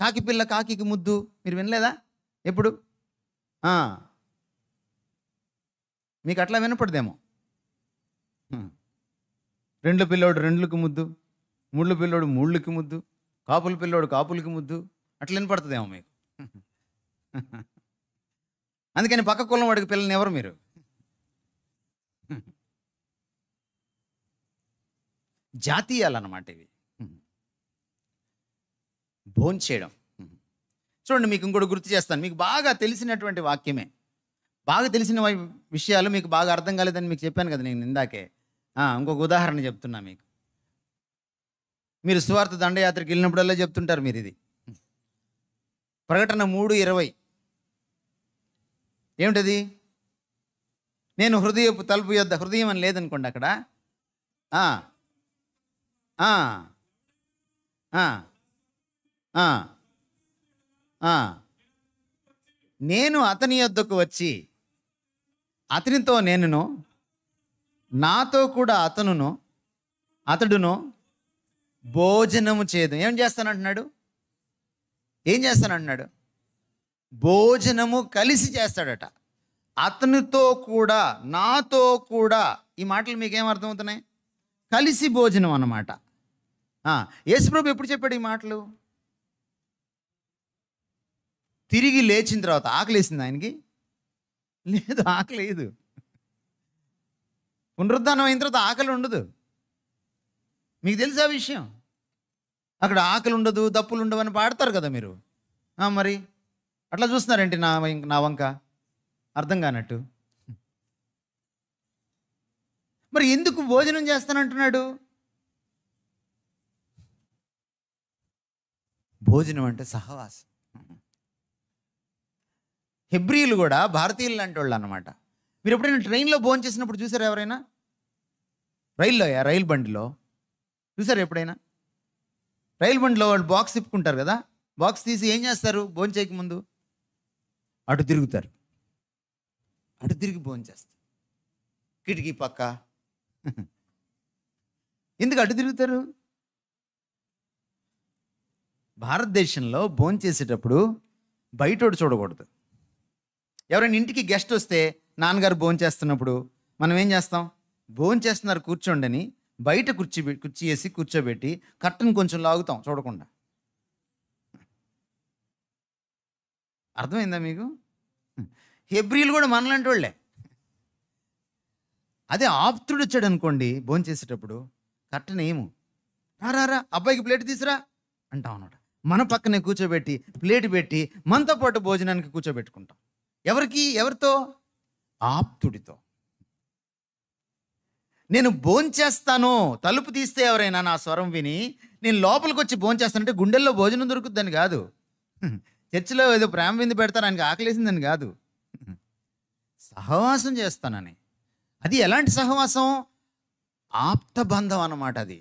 కాకి పిల్ల కాకికి ముద్దు, మీరు వినలేదా ఎప్పుడు? మీకు అట్లా వినపడదేమో. రెండ్ల పిల్లోడు రెండ్లకు ముద్దు, మూళ్ళ పిల్లోడు మూళ్ళకి ముద్దు, కాపుల పిల్లోడు కాపులకి ముద్దు, అట్లా వినపడుతుందేమో మీకు. అందుకని పక్క కులం వాడికి పిల్లని ఎవరు మీరు? జాతీయాలన్నమాట ఇవి, భోంచేయడం. చూడండి, మీకు ఇంకోటి గుర్తు చేస్తాను, మీకు బాగా తెలిసినటువంటి వాక్యమే, బాగా తెలిసిన విషయాలు మీకు బాగా అర్థం కాలేదని మీకు చెప్పాను కదా నేను ఇందాకే. ఇంకొక ఉదాహరణ చెప్తున్నా మీకు. మీరు సువార్త దండయాత్రకి వెళ్ళినప్పుడల్లా చెప్తుంటారు మీరు ఇది. ప్రకటన 3:20 ఏమిటది? నేను హృదయపు తలుపు యొద్ద, హృదయం అని లేదనుకోండి అక్కడ, ఆ, ఆ, ఆ, ఆ. నేను అతని యొద్దకు వచ్చి అతనితో నేనును, నాతో కూడా అతడును భోజనము చేయదు. ఏం చేస్తానంటున్నాడు? ఏం చేస్తానంటున్నాడు? భోజనము కలిసి చేస్తాడట. అతనితో కూడా, నాతో కూడా. ఈ మాటలు మీకేం అర్థమవుతున్నాయి? కలిసి భోజనం అన్నమాట. యేసుప్రభు ఎప్పుడు చెప్పాడు ఈ మాటలు? తిరిగి లేచిన తర్వాత. ఆకలేసింది ఆయనకి? లేదు, ఆకలేదు. పునరుద్ధానం అయిన తర్వాత ఆకలి ఉండదు. మీకు తెలుసా విషయం? అక్కడ ఆకలి ఉండదు, దప్పులు ఉండవు అని పాడతారు కదా మీరు. మరి అట్లా చూస్తున్నారేంటి నా వంక అర్థం కానట్టు? మరి ఎందుకు భోజనం చేస్తానంటున్నాడు? భోజనం అంటే సహవాసం. హెబ్రీలు కూడా భారతీయులు లాంటి వాళ్ళు అన్నమాట. మీరు ఎప్పుడైనా ట్రైన్లో భోజనం చేసినప్పుడు చూసారా ఎవరైనా? రైలు బండిలో చూసారు ఎప్పుడైనా? రైలు బండిలో వాళ్ళు బాక్స్ తిప్పుకుంటారు కదా, బాక్స్ తీసి ఏం చేస్తారు? భోజనం చేయక ముందు అటు తిరుగుతారు, అటు తిరిగి భోజనం చేస్తారు. కిటికీ పక్క. ఎందుకు అటు తిరుగుతారు? భారతదేశంలో భోజనం చేసేటప్పుడు బయటోడు చూడకూడదు. ఎవరైనా ఇంటికి గెస్ట్ వస్తే, నాన్నగారు భోజనం చేస్తున్నప్పుడు మనం ఏం చేస్తాం? భోజనం చేస్తున్నారు కూర్చోండని బయట కుర్చీ వేసి కూర్చోబెట్టి కట్టను కొంచెం లాగుతాం చూడకుండా. అర్థమైందా మీకు? హెబ్రీలు కూడా మనలాంటి వాళ్ళే. అదే ఆప్తుడు వచ్చాడు అనుకోండి, భోజనం చేసేటప్పుడు కట్టను ఏము, రా అబ్బాయికి ప్లేట్ తీసురా అంటాం అన్నమాట. మన పక్కనే కూర్చోబెట్టి ప్లేట్ పెట్టి మనతో పాటు భోజనానికి కూర్చోబెట్టుకుంటాం. ఎవరితో? ఆప్తుడితో. నేను భోంచేస్తాను, తలుపు తీస్తే ఎవరైనా నా స్వరం విని నేను లోపలికి వచ్చి భోంచేస్తానంటే గుండెల్లో భోజనం దొరుకుతుందని కాదు. చర్చిలో ఏదో ప్రేమ విందు పెడతాను, ఆయనకి ఆకలేసిందని కాదు. సహవాసం చేస్తానని. అది ఎలాంటి సహవాసం? ఆప్తబంధం అన్నమాట. అది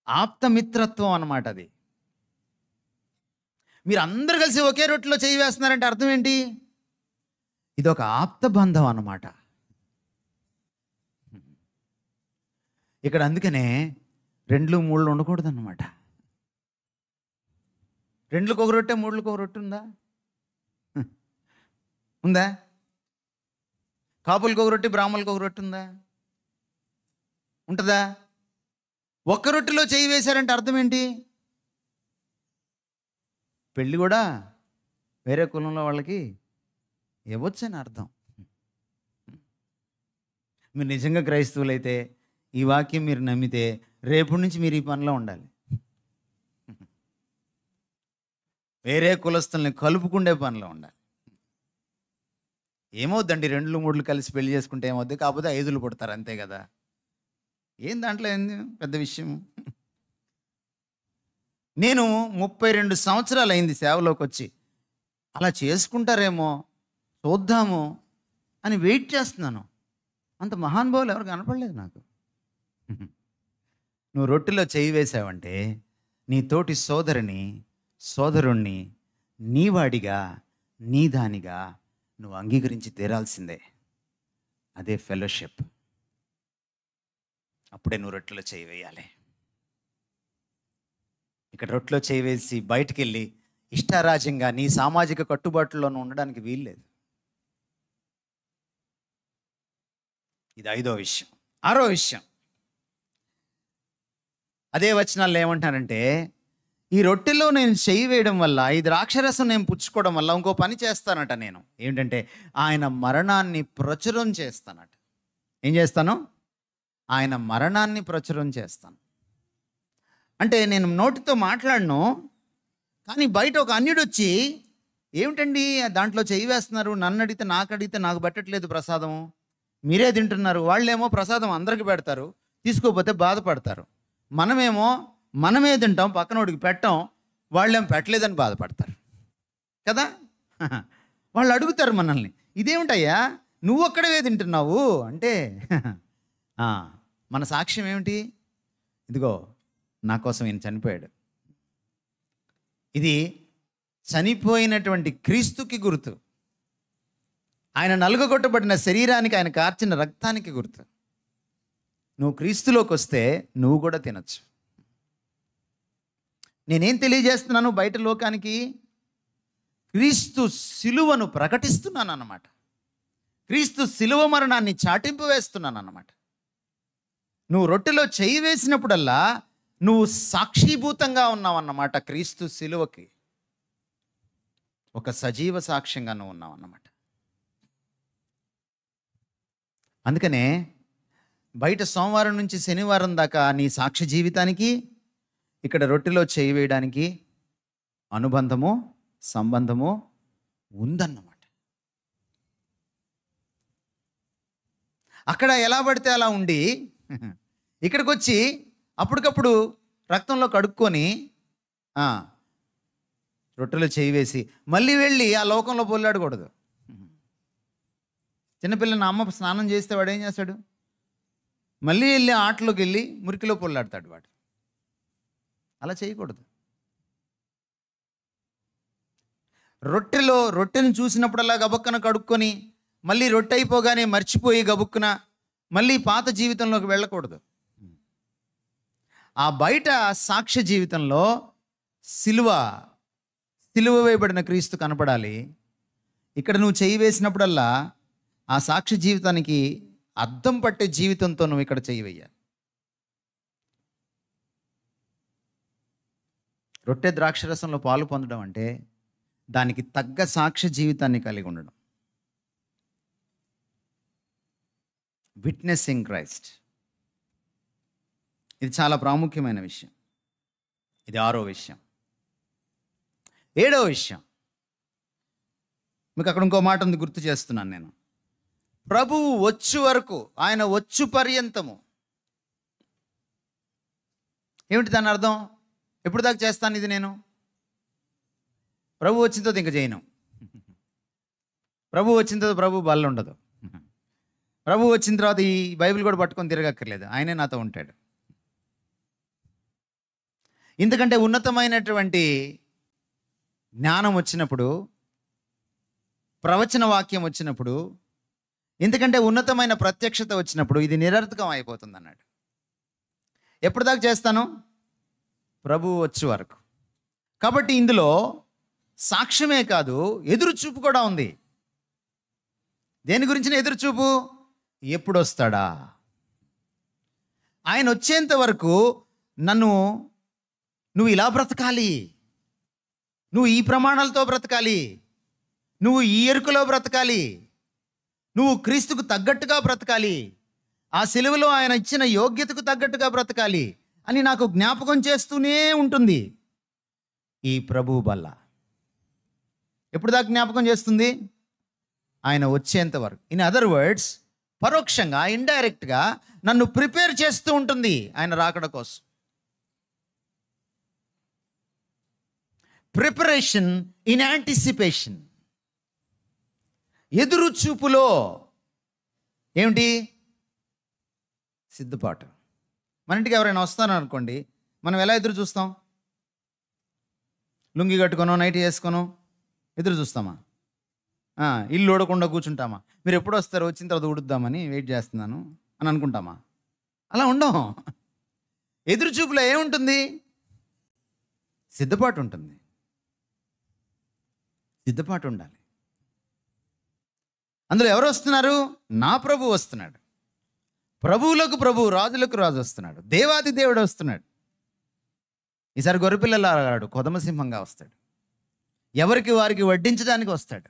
ఆప్తమిత్రత్వం అన్నమాట. అది మీరు అందరు కలిసి ఒకే రొట్టెలో చేయి వేస్తున్నారంటే అర్థం ఏంటి? ఇది ఒక ఆప్తబంధం అన్నమాట ఇక్కడ. అందుకనే 2 3 ఉండకూడదు అన్నమాట. 2లకు ఒక రొట్టె, 3లకు ఒక రొట్టె ఉందా? కాపులకు ఒక రొట్టె, బ్రాహ్మణులకు ఒక రొట్టె ఉంటుందా? ఒక్క రొట్టెలో చేయి వేశారంటే అర్థం ఏంటి? పెళ్ళి కూడా వేరే కులంలో వాళ్ళకి ఇవ్వచ్చని అర్థం. మీరు నిజంగా క్రైస్తవులైతే, ఈ వాక్యం మీరు నమ్మితే, రేపటి నుంచి మీరు ఈ పనిలో ఉండాలి. వేరే కులస్తుల్ని కలుపుకుండే పనిలో ఉండాలి. ఏమవుద్దండి 2 3 కలిసి పెళ్లి చేసుకుంటే ఏమవుద్ది? కాకపోతే 5 పుడతారు అంతే కదా. ఏం దాంట్లో ఏంది పెద్ద విషయం? నేను 32 సంవత్సరాలు అయింది సేవలోకి వచ్చి. అలా చేసుకుంటారేమో చూద్దాము అని వెయిట్ చేస్తున్నాను. అంత మహానుభావులు ఎవరు కనపడలేదు నాకు. నువ్వు రొట్టెలో చేయి వేసావంటే నీ తోటి సోదరుణ్ణి నీవాడిగా, నీ దానిగా నువ్వు అంగీకరించి తీరాల్సిందే. అదే ఫెలోషిప్. అప్పుడే నువ్వు రొట్టెలో చేయి వేయాలి. ఇక్కడ రొట్టెలో చేయి వేసి బయటికి వెళ్ళి ఇష్టారాజ్యంగా నీ సామాజిక కట్టుబాట్లలోనూ ఉండడానికి వీల్లేదు. ఇది 5వ విషయం. 6వ విషయం, అదే వచనాల్లో ఏమంటారంటే, ఈ రొట్టెలో నేను చేయి వేయడం వల్ల, ఈ ద్రాక్షరసం నేను పుచ్చుకోవడం వల్ల ఇంకో పని చేస్తానట నేను. ఏంటంటే ఆయన మరణాన్ని ప్రచురం చేస్తానట. ఏం చేస్తాను? ఆయన మరణాన్ని ప్రచురం చేస్తాను. అంటే నేను నోటితో మాట్లాడను, కానీ బయట ఒక అన్యుడు వచ్చి, ఏమిటండి దాంట్లో చేయి వేస్తున్నారు, నన్ను అడిగితే నాకు పెట్టట్లేదు ప్రసాదం, మీరే తింటున్నారు. వాళ్ళేమో ప్రసాదం అందరికి పెడతారు, తీసుకోకపోతే బాధపడతారు. మనమే తింటాం, పక్కనోడికి పెట్టాం, వాళ్ళేమో పెట్టలేదని బాధపడతారు కదా. వాళ్ళు అడుగుతారు మనల్ని, ఇదేమిటయ్యా నువ్వు ఒక్కడవే తింటున్నావు అంటే మన సాక్ష్యం ఏమిటి? ఇదిగో నా కోసం ఈయన చనిపోయాడు. ఇది చనిపోయినటువంటి క్రీస్తుకి గుర్తు. ఆయన నలుగగొట్టబడిన శరీరానికి, ఆయన కార్చిన రక్తానికి గుర్తు. నువ్వు క్రీస్తులోకి వస్తే నువ్వు కూడా తినచ్చు. నేనేం తెలియజేస్తున్నాను బయట లోకానికి? క్రీస్తు శిలువను ప్రకటిస్తున్నాను అన్నమాట. క్రీస్తు శిలువ మరణాన్ని చాటింపు వేస్తున్నాను అన్నమాట. నువ్వు రొట్టెలో చేయి వేసినప్పుడల్లా నువ్వు సాక్షిభూతంగా ఉన్నావు అన్నమాట. క్రీస్తు శిలువకి ఒక సజీవ సాక్ష్యంగా నువ్వు ఉన్నావు అన్నమాట. అందుకనే బయట సోమవారం నుంచి శనివారం దాకా నీ సాక్ష్య జీవితానికి ఇక్కడ రొట్టెలో చేయి వేయడానికి అనుబంధము, సంబంధము ఉందన్నమాట. అక్కడ ఎలా పడితే అలా ఉండి ఇక్కడికి వచ్చి అప్పటికప్పుడు రక్తంలో కడుక్కొని రొట్టెలో చేయి వేసి మళ్ళీ వెళ్ళి ఆ లోకంలో పొల్లాడకూడదు. చిన్నపిల్లని అమ్మ స్నానం చేస్తే వాడు ఏం చేస్తాడు? మళ్ళీ వెళ్ళి ఆటలోకి వెళ్ళి మురికిలో పొల్లాడతాడు వాడు. అలా చేయకూడదు. రొట్టెను చూసినప్పుడల్లా గబుక్కన కడుక్కొని మళ్ళీ రొట్టె అయిపోగానే మర్చిపోయి గబుక్కున మళ్ళీ పాత జీవితంలోకి వెళ్ళకూడదు. ఆ బయట సాక్ష్య జీవితంలో సిలువ వేయబడిన క్రీస్తు కనపడాలి. ఇక్కడ నువ్వు చేయి వేసినప్పుడల్లా ఆ సాక్ష్య జీవితానికి అద్దం పట్టే జీవితంతో నువ్వు ఇక్కడ చేయి వేయాలి. రొట్టె ద్రాక్షరసంలో పాలు పొందడం అంటే దానికి తగ్గ సాక్ష్య జీవితాన్ని కలిగి ఉండడం. విట్నెసింగ్ క్రైస్ట్, ఇది చాలా ప్రాముఖ్యమైన విషయం. ఇది 6వ విషయం. 7వ విషయం మీకు అక్కడ ఇంకో మాట ఉంది, గుర్తు చేస్తున్నాను నేను. ప్రభువు వచ్చు వరకు, ఆయన వచ్చు పర్యంతము. ఏమిటి దాని అర్థం? ఎప్పుడు దాకా చేస్తాను ఇది నేను? ప్రభు వచ్చిన తర్వాత ఇంక చేయను. ప్రభు వచ్చిన తర్వాత ప్రభు బల్ల ఉండదు. ప్రభు వచ్చిన తర్వాత ఈ బైబిల్ కూడా పట్టుకొని తిరగక్కర్లేదు, ఆయనే నాతో ఉంటాడు. ఎందుకంటే ఉన్నతమైనటువంటి జ్ఞానం వచ్చినప్పుడు, ప్రవచన వాక్యం వచ్చినప్పుడు, ఎందుకంటే ఉన్నతమైన ప్రత్యక్షత వచ్చినప్పుడు ఇది నిరర్థకం అయిపోతుంది అన్నాడు. ఎప్పుడు దాకా చేస్తాను? ప్రభువు వచ్చే వరకు. కాబట్టి ఇందులో సాక్ష్యమే కాదు, ఎదురుచూపు కూడా ఉంది. దేని గురించిన ఎదురుచూపు? ఎప్పుడు వస్తాడా? ఆయన వచ్చేంత వరకు నువ్వు ఇలా బ్రతకాలి, నువ్వు ఈ ప్రమాణాలతో బ్రతకాలి, నువ్వు ఈ ఎరుకలో బ్రతకాలి, నువ్వు క్రీస్తుకు తగ్గట్టుగా బ్రతకాలి, ఆ సిలువలో ఆయన ఇచ్చిన యోగ్యతకు తగ్గట్టుగా బ్రతకాలి అని నాకు జ్ఞాపకం చేస్తూనే ఉంటుంది ఈ ప్రభువు బల్ల. ఎప్పుడు దాకా జ్ఞాపకం చేస్తుంది? ఆయన వచ్చేంత వరకు. ఇన్ అదర్ వర్డ్స్, పరోక్షంగా, ఇండైరెక్ట్గా నన్ను ప్రిపేర్ చేస్తూ ఉంటుంది ఆయన రాకడ కోసం. ప్రిపరేషన్ ఇన్ యాంటిసిపేషన్, ఎదురు చూపులో ఏమిటి? సిద్ధపాటు. మన ఇంటికి ఎవరైనా వస్తారనుకోండి, మనం ఎలా ఎదురు చూస్తాం? లుంగి కట్టుకోనో నైట్ వేసుకోనో ఎదురు చూస్తామా? ఇల్లు ఓడకుండా కూర్చుంటామా? మీరు ఎప్పుడు వస్తారు, వచ్చిన తర్వాత ఉడుద్దామని వెయిట్ చేస్తున్నాను అని అనుకుంటామా? అలా ఉండం. ఎదురు చూపులో ఏముంటుంది? సిద్ధపాటు ఉంటుంది. సిద్ధపాటు ఉండాలి. అందులో ఎవరు వస్తున్నారు? నా ప్రభువు వస్తున్నాడు. ప్రభువులకు ప్రభువు, రాజులకు రాజు వస్తున్నాడు. దేవాది దేవుడు వస్తున్నాడు. ఈసారి గొర్రెపిల్లలా రాడు, కొదమసింహంగా వస్తాడు. ఎవరికి వారికి వడ్డించడానికి వస్తాడు.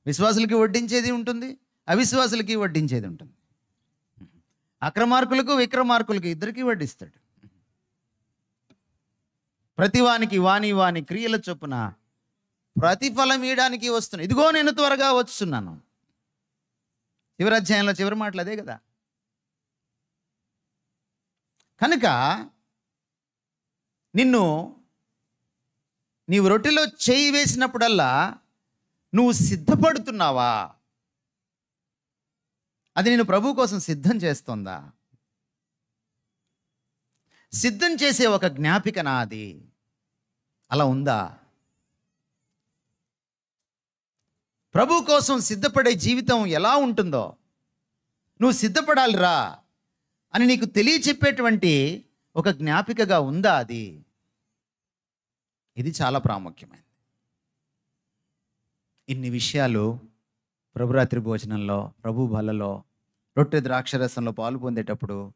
విశ్వాసులకి వడ్డించేది ఉంటుంది, అవిశ్వాసులకి వడ్డించేది ఉంటుంది. అక్రమార్కులకు విక్రమార్కులకు ఇద్దరికీ వడ్డిస్తాడు. ప్రతివానికి వాని క్రియల చొప్పున ప్రతిఫలం ఇవ్వడానికి వస్తున్నాడు. ఇదిగో నేను త్వరగా వస్తున్నాను. చివరి అధ్యాయంలో చివరి మాటలు అదే కదా. కనుక నీవు రొట్టెలో చేయి వేసినప్పుడల్లా నువ్వు సిద్ధపడుతున్నావా? అది నేను ప్రభు కోసం సిద్ధం చేస్తుందా? సిద్ధం చేసే ఒక జ్ఞాపిక నాది. అలా ఉందా? ప్రభు కోసం సిద్ధపడే జీవితం ఎలా ఉంటుందో నువ్వు సిద్ధపడాలిరా అని నీకు తెలియచెప్పేటువంటి ఒక జ్ఞాపికగా ఉందా అది? ఇది చాలా ప్రాముఖ్యమైనది. ఇన్ని విషయాలు ప్రభురాత్రి భోజనంలో, ప్రభు బలలో, రొట్టె ద్రాక్షరసంలో పాలు పొందేటప్పుడు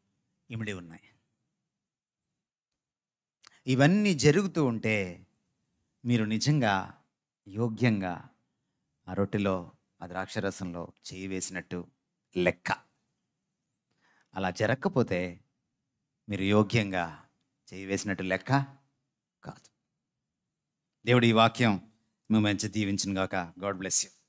ఇమిడి ఉన్నాయి. ఇవన్నీ జరుగుతూ ఉంటే మీరు నిజంగా యోగ్యంగా ఆ రొట్టెలో, ఆ ద్రాక్షరసంలో చేయి వేసినట్టు లెక్క. అలా జరగకపోతే మీరు యోగ్యంగా చేయి వేసినట్టు లెక్క కాదు. దేవుడు ఈ వాక్యం మిమ్మల్ని దీవించును గాక. God bless you.